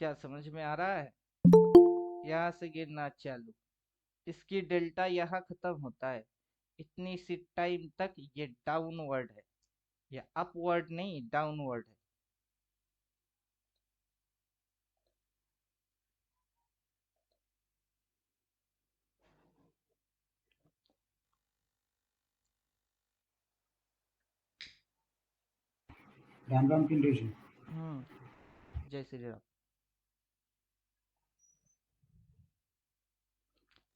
Speaker 1: क्या समझ में आ रहा है? यहाँ से गिरना चालू, इसकी डेल्टा यहाँ खत्म होता है, इतनी सी टाइम तक ये डाउनवर्ड है, ये अपवर्ड नहीं डाउनवर्ड है।
Speaker 4: राम राम पिंटू जी।
Speaker 1: जय श्री राम।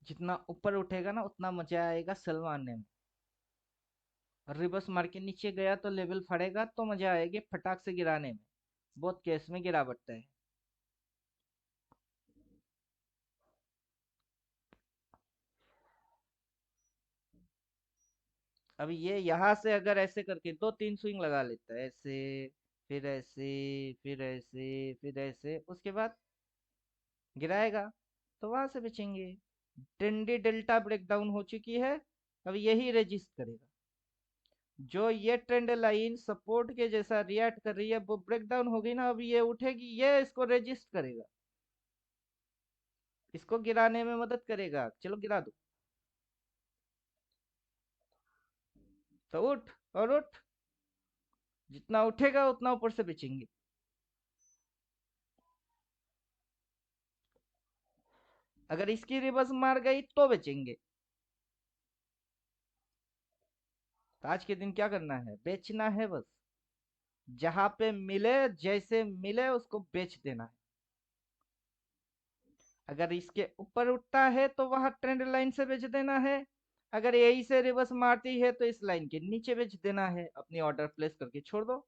Speaker 1: जितना ऊपर उठेगा ना उतना मजा आएगा सेल मारने में। रिवर्स मार के नीचे गया तो लेवल फटेगा तो मजा आएगी फटाक से गिराने में। बहुत केस में गिरा पड़ता है। अभी ये यहाँ से अगर ऐसे करके 2-3 स्विंग लगा लेता है, ऐसे फिर ऐसे फिर ऐसे फिर ऐसे, उसके बाद गिराएगा तो वहां से बचेंगे। ट्रेंडी डेल्टा ब्रेकडाउन हो चुकी है, अब यही रेजिस्ट करेगा। जो ये ट्रेंड लाइन सपोर्ट के जैसा रिएक्ट कर रही है वो ब्रेकडाउन होगी ना, अब ये उठेगी, ये इसको रेजिस्ट करेगा, इसको गिराने में मदद करेगा। चलो गिरा दो, तो उठ और उठ, जितना उठेगा उतना ऊपर से बेचेंगे। अगर इसकी रिवर्स मार गई तो बेचेंगे। तो आज के दिन क्या करना है? बेचना है बस। जहां पे मिले, जैसे मिले उसको बेच देना है। अगर इसके ऊपर उठता है तो वहां ट्रेंड लाइन से बेच देना है। अगर यही से रिवर्स मारती है तो इस लाइन के नीचे बेच देना है। अपनी ऑर्डर प्लेस करके छोड़ दो।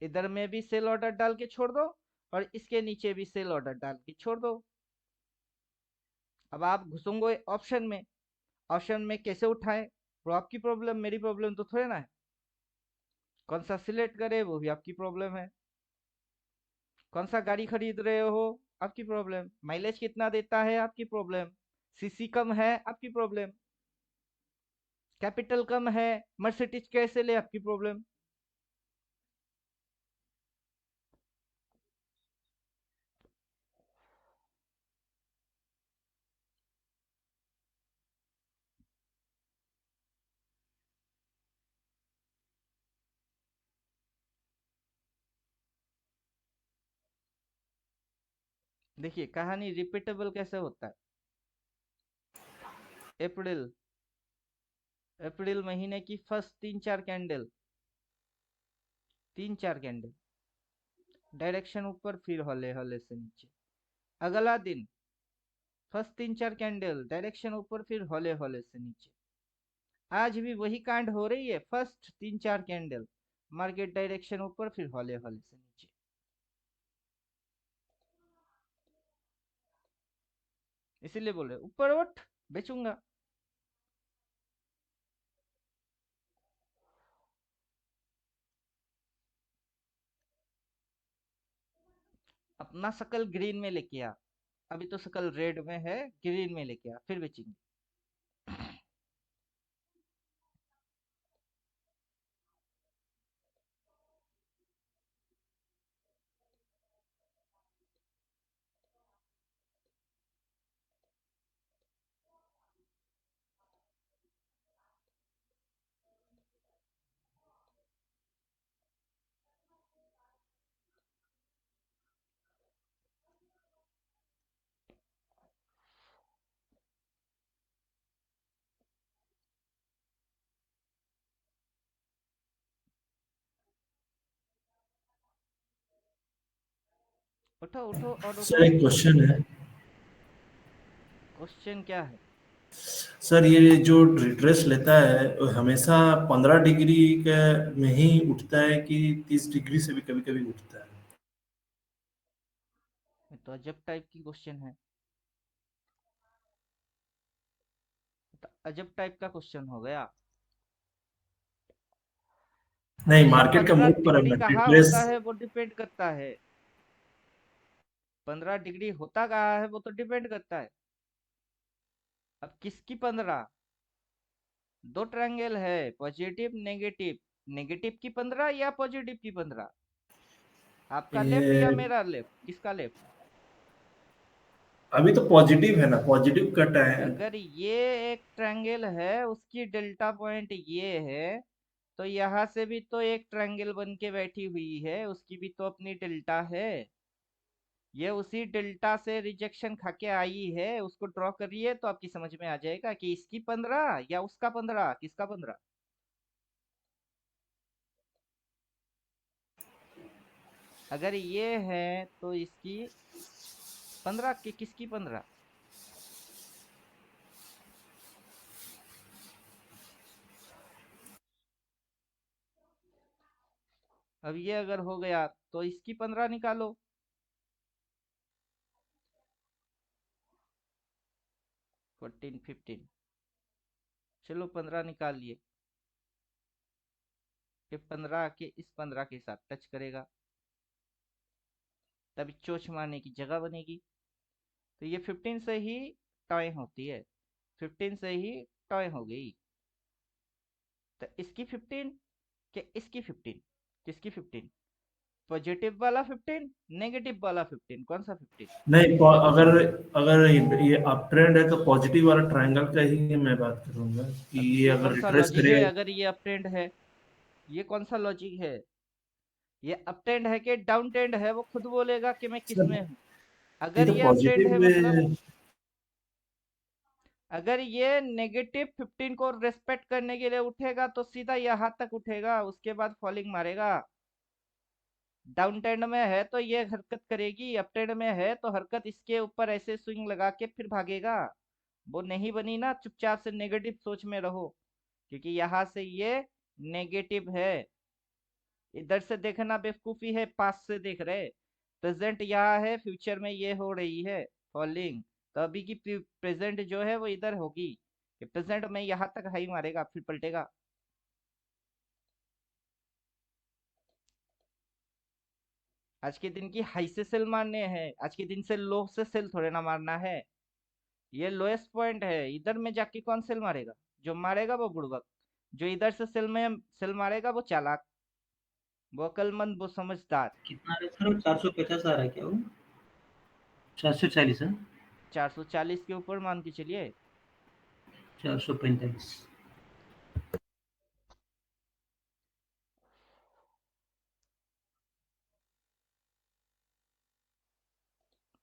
Speaker 1: इधर में भी सेल ऑर्डर डाल के छोड़ दो और इसके नीचे भी सेल ऑर्डर डाल के छोड़ दो। अब आप घुसूंगे ऑप्शन में। ऑप्शन में कैसे उठाएं वो आपकी प्रॉब्लम, मेरी प्रॉब्लम तो थोड़े ना है। कौन सा सिलेक्ट करे वो भी आपकी प्रॉब्लम है। कौन सा गाड़ी खरीद रहे हो आपकी प्रॉब्लम। माइलेज कितना देता है आपकी प्रॉब्लम। सीसी कम है आपकी प्रॉब्लम। कैपिटल कम है, मर्सिडीज कैसे ले आपकी प्रॉब्लम। देखिए कहानी रिपीटेबल कैसे होता है। अप्रैल अप्रैल महीने की फर्स्ट 3-4 कैंडल, 3-4 कैंडल डायरेक्शन ऊपर, फिर हौले हौले से नीचे। अगला दिन फर्स्ट 3-4 कैंडल डायरेक्शन ऊपर, फिर हौले हौले से नीचे। आज भी वही कांड हो रही है। फर्स्ट 3-4 कैंडल मार्केट डायरेक्शन ऊपर, फिर हौले हौले से नीचे। इसीलिए बोल रहे ऊपर उठ बेचूंगा। अपना शकल ग्रीन में लेके आ। अभी तो शकल रेड में है, ग्रीन में लेके आ फिर बेचेंगे। उठो उठो और
Speaker 3: सर
Speaker 1: उठो।
Speaker 3: एक क्वेश्चन है।
Speaker 1: क्वेश्चन क्या है?
Speaker 3: सर ये जो रिट्रेस लेता है वो हमेशा 15 डिग्री के में ही उठता है कि 30 डिग्री से भी कभी कभी उठता है?
Speaker 1: ये तो अजब टाइप की क्वेश्चन है। तो अजब टाइप का क्वेश्चन हो गया।
Speaker 3: नहीं,
Speaker 1: हमेशा
Speaker 3: मार्केट का
Speaker 1: 15
Speaker 3: मूव पर है
Speaker 1: डिग्री
Speaker 3: ना,
Speaker 1: कहाँ
Speaker 3: रिट्रेस।
Speaker 1: होता है वो डिपेंड करता है। 15 डिग्री होता कहाँ है वो तो डिपेंड करता है। अब किसकी 15? दो ट्रायंगल है, पॉजिटिव नेगेटिव। नेगेटिव की 15 या पॉजिटिव की 15? आपका लेफ्ट या
Speaker 3: ये
Speaker 1: मेरा लेफ्ट? किसका लेफ्ट?
Speaker 3: अभी तो पॉजिटिव है ना, पॉजिटिव कट है।
Speaker 1: अगर ये एक ट्रायंगल है, उसकी डेल्टा पॉइंट ये है, तो यहाँ से भी तो एक ट्रायंगल बन के बैठी हुई है, उसकी भी तो अपनी डेल्टा है। ये उसी डेल्टा से रिजेक्शन खा के आई है, उसको ड्रॉ करिए तो आपकी समझ में आ जाएगा कि इसकी 15 या उसका 15, किसका 15। अगर ये है तो इसकी 15 की किसकी 15। अब ये अगर हो गया तो इसकी 15 निकालो। 14 15, चलो 15 निकाल लिए। ये 15 के इस 15 के साथ टच करेगा, तभी चोच मारने की जगह बनेगी। तो ये 15 से ही टॉय होती है, 15 से ही टॉय हो गई। तो इसकी 15 के इसकी 15, किसकी 15, पॉजिटिव वाला 15, नेगेटिव वाला 15, कौन सा 15।
Speaker 3: नहीं, अगर अगर ये अप ट्रेंड है तो पॉजिटिव वाला ट्रायंगल का ही मैं बात करूंगा कि
Speaker 1: अब
Speaker 3: ये
Speaker 1: ये
Speaker 3: अगर
Speaker 1: कौन सा
Speaker 3: रिट्रेस
Speaker 1: लॉजिक है,
Speaker 3: करेगा।
Speaker 1: अगर ये अप ट्रेंड है, ये कौन सा लॉजिक है, ये अप ट्रेंड है कि डाउन ट्रेंड है, वो खुद बोलेगा कि मैं किस
Speaker 3: सर
Speaker 1: में हूँ।
Speaker 3: ये
Speaker 1: अगर
Speaker 3: तो
Speaker 1: ये अप ट्रेंड
Speaker 3: पॉजिटिव
Speaker 1: है मतलब,
Speaker 3: में।
Speaker 1: अगर ये नेगेटिव 15 को रेस्पेक्ट करने के लिए उठेगा तो सीधा यहाँ तक उठेगा, उसके बाद फॉलिंग मारेगा। डाउन ट्रेंड में है तो ये हरकत करेगी, अप ट्रेंड में है तो हरकत इसके ऊपर ऐसे स्विंग लगा के फिर भागेगा। वो नहीं बनी ना, चुपचाप से नेगेटिव सोच में रहो, क्योंकि यहाँ से ये नेगेटिव है। इधर से देखना बेवकूफी है, पास से देख रहे। प्रेजेंट यहाँ है, फ्यूचर में ये हो रही है फॉलिंग। तो अभी की प्रेजेंट जो है वो इधर होगी, कि प्रेजेंट में यहाँ तक हाई मारेगा फिर पलटेगा। आज के दिन की हाई से सेल मारने हैं, आज के दिन से लो से सेल थोड़े ना मारना है। ये लोएस्ट पॉइंट है, इधर में जाके कौन सेल मारेगा, जो मारेगा वो बुड़बक, जो इधर से सेल मारेगा वो चालाक, वो अक्लमंद, वो समझदार।
Speaker 4: कितना आ रहा है सर? 450 आ रहा है क्या वो? 440 है?
Speaker 1: 440 के ऊपर मान के चलिए।
Speaker 4: 445।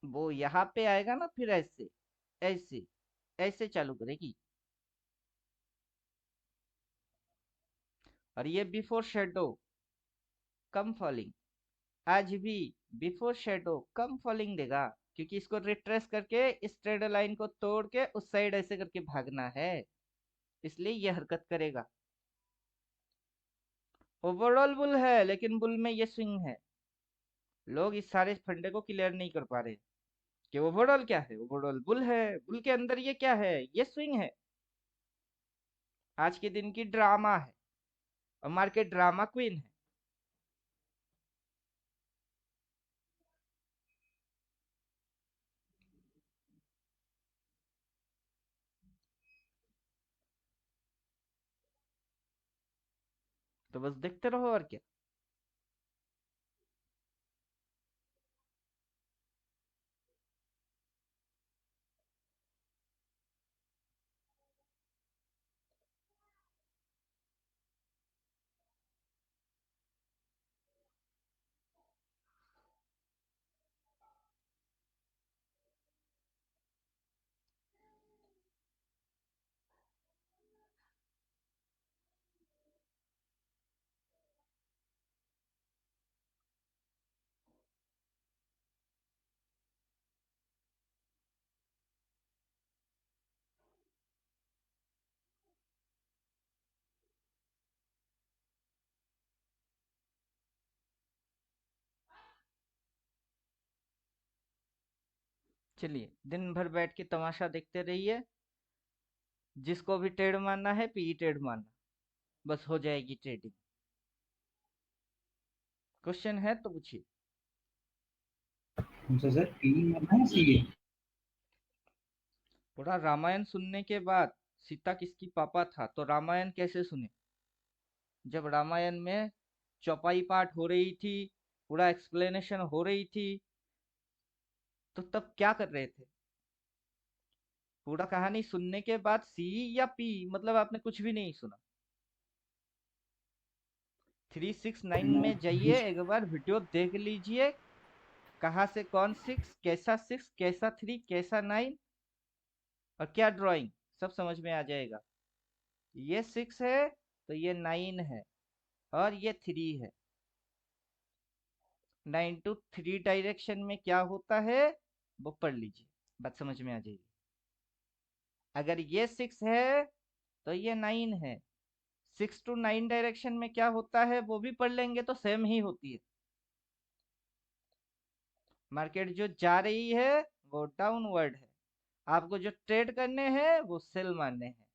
Speaker 1: वो यहाँ पे आएगा ना, फिर ऐसे ऐसे ऐसे चालू करेगी। और ये बिफोर शेडो कम फॉलिंग, आज भी बिफोर शेडो कम फॉलिंग देगा, क्योंकि इसको रिट्रेस करके इस ट्रेड लाइन को तोड़ के उस साइड ऐसे करके भागना है, इसलिए ये हरकत करेगा। ओवरऑल बुल है, लेकिन बुल में ये स्विंग है। लोग इस सारे फंडे को क्लियर नहीं कर पा रहे कि ओवरऑल क्या है। ओवरऑल बुल है, बुल के अंदर ये क्या है, ये स्विंग है। आज के दिन की ड्रामा है, और मार्केट ड्रामा क्वीन है। तो बस देखते रहो और क्या। चलिए दिन भर बैठ के तमाशा देखते रहिए, जिसको भी ट्रेड मारना है पी ट्रेड मारना, बस हो जाएगी ट्रेडिंग। क्वेश्चन है तो पूछिए।
Speaker 4: कौन सा सर? पी मारना है सीए?
Speaker 1: पूरा रामायण सुनने के बाद सीता किसकी पापा था, तो रामायण कैसे सुने, जब रामायण में चौपाई पाठ हो रही थी, पूरा एक्सप्लेनेशन हो रही थी, तो तब क्या कर रहे थे। पूरा कहानी सुनने के बाद सी या पी, मतलब आपने कुछ भी नहीं सुना। 369 में जाइए, एक बार वीडियो देख लीजिए, कहाँ से कौन सिक्स कैसा थ्री कैसा नाइन और क्या ड्राइंग, सब समझ में आ जाएगा। ये सिक्स है तो ये नाइन है और ये थ्री है। 9 to 3 डायरेक्शन में क्या होता है वो पढ़ लीजिए, बात समझ में आ जाएगी। अगर ये सिक्स है तो ये नाइन है। 6 to 9 डायरेक्शन में क्या होता है वो भी पढ़ लेंगे तो सेम ही होती है। मार्केट जो जा रही है वो डाउनवर्ड है, आपको जो ट्रेड करने हैं वो सेल मारने हैं।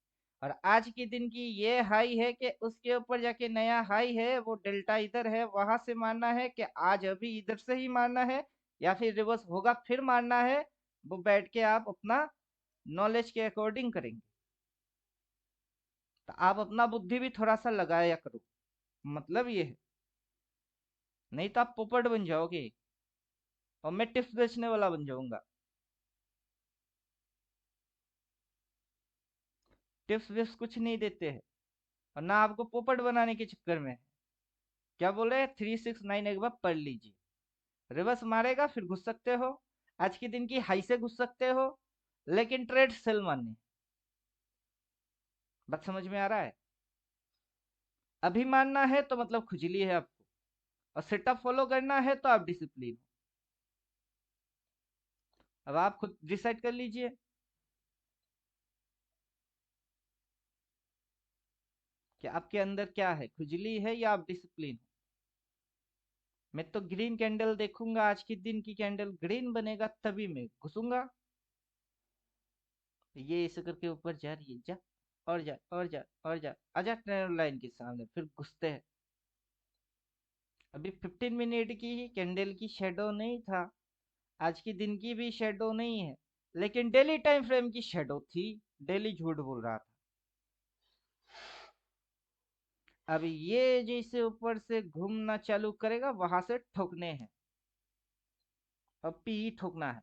Speaker 1: और आज के दिन की ये हाई है कि उसके ऊपर जाके नया हाई है, वो डेल्टा इधर है वहां से मारना है कि आज अभी इधर से ही मारना है या फिर रिवर्स होगा फिर मारना है, वो बैठ के आप अपना नॉलेज के अकॉर्डिंग करेंगे। तो आप अपना बुद्धि भी थोड़ा सा लगाया करो, मतलब ये है, नहीं तो आप पोपट बन जाओगे और मैं टिप्स बेचने वाला बन जाऊंगा। टिप्स विप्स कुछ नहीं देते हैं और ना आपको पोपट बनाने के चक्कर में है। क्या बोल रहे हैं, 369 एक बार पढ़ लीजिए, रिवर्स मारेगा फिर घुस सकते हो, आज के दिन की हाई से घुस सकते हो, लेकिन ट्रेड सेल मारने। बात समझ में आ रहा है? अभी मानना है तो मतलब खुजली है आपको, और सेटअप फॉलो करना है तो आप डिसिप्लिन हो। अब आप खुद डिसाइड कर लीजिए कि आपके अंदर क्या है, खुजली है या आप डिसिप्लिन हो। मैं तो ग्रीन कैंडल देखूंगा, आज के दिन की कैंडल ग्रीन बनेगा तभी मैं घुसूंगा। ये ऐसे करके ऊपर जा रही है, जा और जा और जा और जा, आजा ट्रेंड लाइन के सामने फिर घुसते हैं। अभी 15 मिनट की ही कैंडल की शेडो नहीं था, आज की दिन की भी शेडो नहीं है, लेकिन डेली टाइम फ्रेम की शेडो थी। डेली झूठ बोल रहा था। अब ये जैसे ऊपर से घूमना चालू करेगा वहां से ठोकने हैं, अब पी ठोकना है।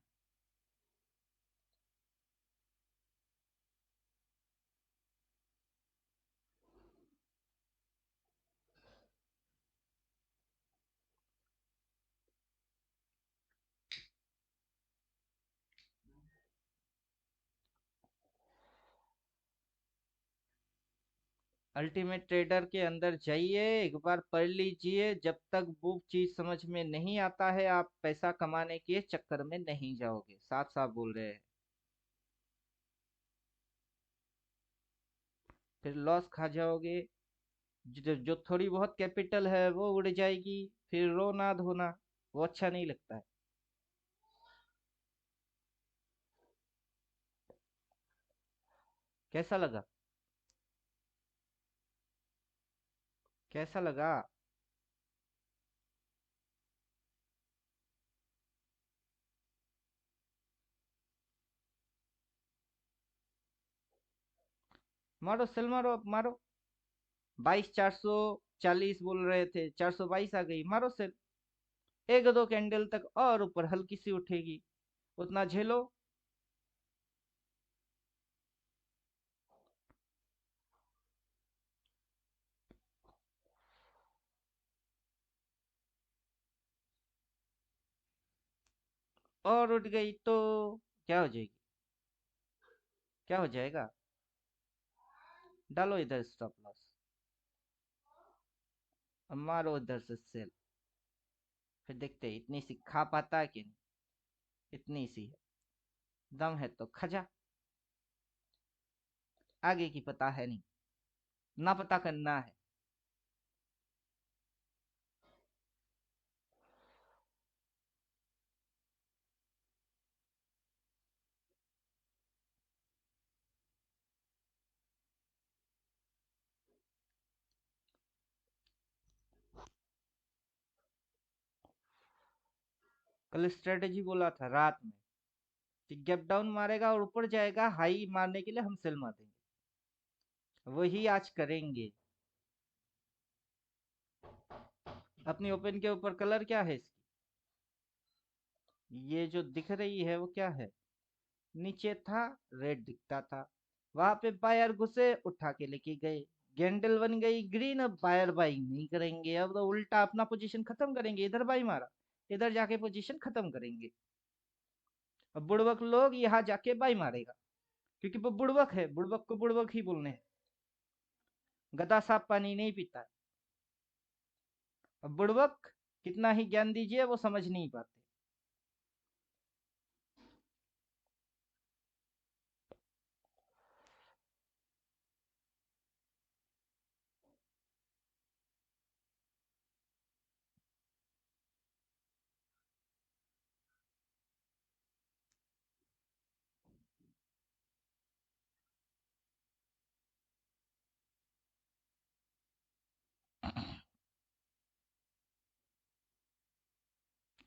Speaker 1: अल्टीमेट ट्रेडर के अंदर जाइए, एक बार पढ़ लीजिए, जब तक वो चीज समझ में नहीं आता है आप पैसा कमाने के चक्कर में नहीं जाओगे, साफ साफ बोल रहे हैं। फिर लॉस खा जाओगे, जो थोड़ी बहुत कैपिटल है वो उड़ जाएगी, फिर रोना धोना, वो अच्छा नहीं लगता है। कैसा लगा? कैसा लगा? मारो सेल मारो, अब मारो। 22,440 बोल रहे थे, 422 आ गई, मारो सेल। एक दो कैंडल तक और ऊपर हल्की सी उठेगी, उतना झेलो। और उठ गई तो क्या हो जाएगी, क्या हो जाएगा? डालो इधर स्टॉप लॉस, अब मारो इधर से सेल, फिर देखते हैं इतनी सी खा पाता है कि नहीं। इतनी सी है, दम है तो खजा, आगे की पता है नहीं, ना पता करना है। कल स्ट्रेटेजी बोला था रात में कि गैप डाउन मारेगा और ऊपर जाएगा, हाई मारने के लिए हम सेल मार देंगे, वही आज करेंगे। अपनी ओपन के ऊपर कलर क्या है इसकी, ये जो दिख रही है वो क्या है, नीचे था, रेड दिखता था। वहां पे बायर घुसे, उठा के लेके गए। कैंडल बन गई ग्रीन। अब बायर बाइंग नहीं करेंगे, अब तो उल्टा अपना पोजीशन खत्म करेंगे। इधर बाई मारा, इधर जाके पोजीशन खत्म करेंगे। अब बुड़बक लोग यहाँ जाके बाई मारेगा, क्योंकि वो बुड़बक है, बुड़बक को बुड़बक ही बोलने हैं। गधा साफ पानी नहीं पीता। अब बुड़बक कितना ही ज्ञान दीजिए वो समझ नहीं पाते।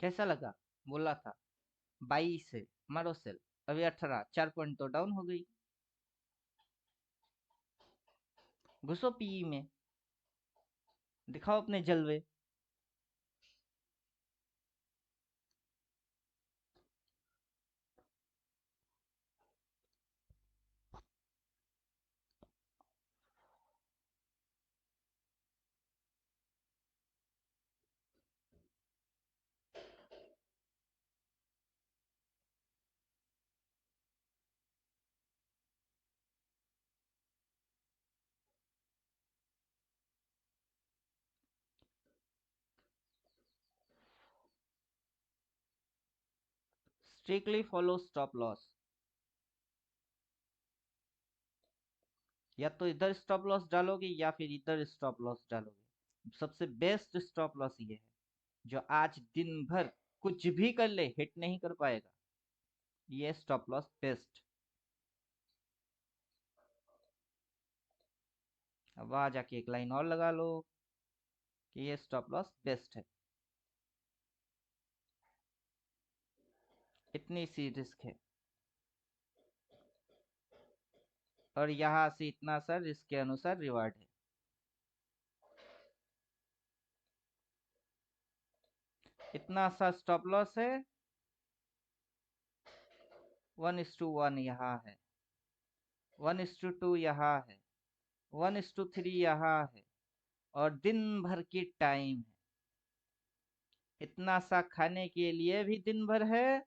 Speaker 1: कैसा लगा? बोला था 22 है, मारो सेल। अभी 18, 4 पॉइंट तो डाउन हो गई। घुसो पीई में, दिखाओ अपने जलवे। Strictly follow stop loss. या तो इधर स्टॉप लॉस डालोगे या फिर इधर स्टॉप लॉस डालोगे। सबसे बेस्ट स्टॉप लॉस ये है, जो आज दिन भर कुछ भी कर ले हिट नहीं कर पाएगा। ये स्टॉप लॉस बेस्ट। अब वहां जाके एक लाइन और लगा लो कि ये स्टॉप लॉस बेस्ट है। इतनी सी रिस्क है, और यहाँ से इतना सा रिस्क के अनुसार रिवार्ड है। इतना सा स्टॉप लॉस है। 1:1 यहाँ है, 1:2 यहाँ है, 1:3 यहाँ है, और दिन भर की टाइम है। इतना सा खाने के लिए भी दिन भर है,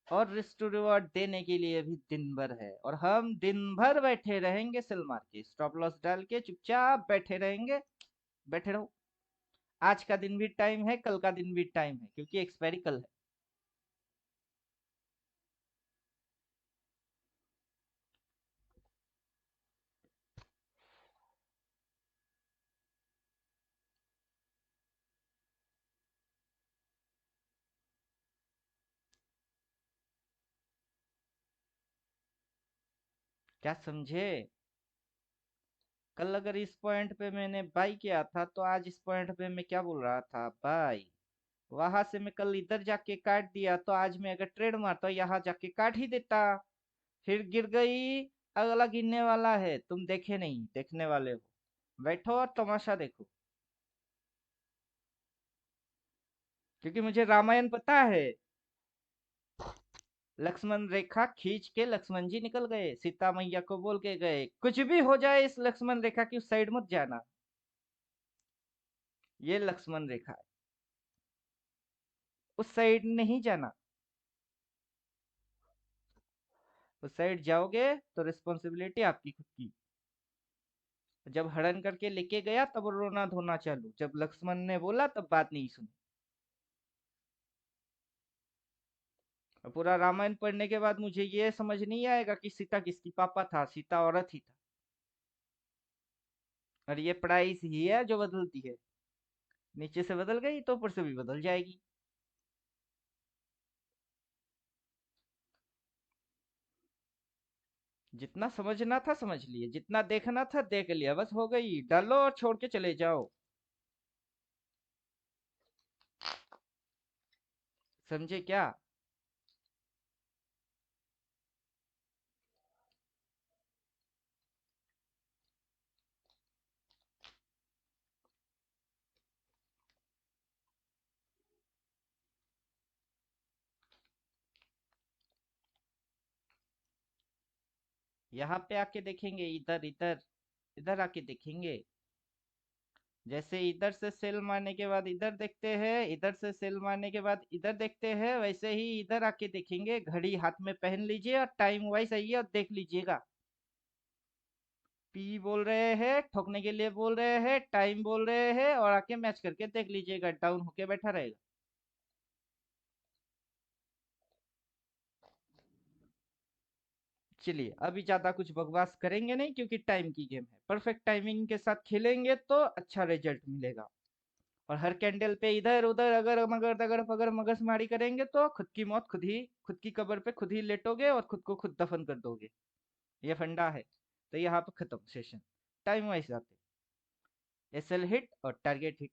Speaker 1: और रिस्क टू रिवॉर्ड देने के लिए भी दिन भर है। और हम दिन भर बैठे रहेंगे सेल मार के, स्टॉप लॉस डाल के चुपचाप बैठे रहेंगे। बैठे रहो। आज का दिन भी टाइम है, कल का दिन भी टाइम है, क्योंकि एक्सपायरी कल है। क्या समझे? कल अगर इस पॉइंट पे मैंने बाई किया था, तो आज इस पॉइंट पे मैं क्या बोल रहा था? बाई। वहां से मैं कल इधर जाके काट दिया, तो आज मैं अगर ट्रेड मारता यहाँ जाके काट ही देता। फिर गिर गई। अगला गिरने वाला है, तुम देखे नहीं, देखने वाले हो। बैठो और तमाशा देखो, क्योंकि मुझे रामायण पता है। लक्ष्मण रेखा खींच के लक्ष्मण जी निकल गए, सीता मैया को बोल के गए कुछ भी हो जाए इस लक्ष्मण रेखा की उस साइड मत जाना। ये लक्ष्मण रेखा है, उस साइड नहीं जाना। उस साइड जाओगे तो रिस्पॉन्सिबिलिटी आपकी खुद की। जब हरण करके लेके गया तब रोना धोना चालू, जब लक्ष्मण ने बोला तब बात नहीं सुनी। और पूरा रामायण पढ़ने के बाद मुझे ये समझ नहीं आएगा कि सीता किसकी पापा था। सीता औरत ही था। और ये प्राइस ही है जो बदलती है। नीचे से बदल गई तो ऊपर से भी बदल जाएगी। जितना समझना था समझ लिए, जितना देखना था देख लिया, बस हो गई। डालो और छोड़ के चले जाओ। समझे क्या? यहाँ पे आके देखेंगे, इधर इधर इधर आके देखेंगे। जैसे इधर से सेल मारने के बाद इधर देखते हैं, इधर से सेल मारने के बाद इधर देखते हैं, वैसे ही इधर आके देखेंगे। घड़ी हाथ में पहन लीजिए और टाइम वाइज आइए और देख लीजिएगा। पी बोल रहे हैं, ठोकने के लिए बोल रहे हैं, टाइम बोल रहे हैं, और आके मैच करके देख लीजिएगा, डाउन होके बैठा रहेगा। चलिए, अभी ज्यादा कुछ बकवास करेंगे नहीं, क्योंकि टाइम की गेम है। परफेक्ट टाइमिंग के साथ खेलेंगे तो अच्छा रिजल्ट मिलेगा। और हर कैंडल पे इधर उधर अगर मगर दगर फगर मगजमारी करेंगे तो खुद की मौत खुद ही, खुद की कब्र पे खुद ही लेटोगे और खुद को खुद दफन कर दोगे। ये फंडा है। तो यहाँ पे खत्म सेशन। टाइम वाइज आते, एसएल हिट और टारगेट हिट।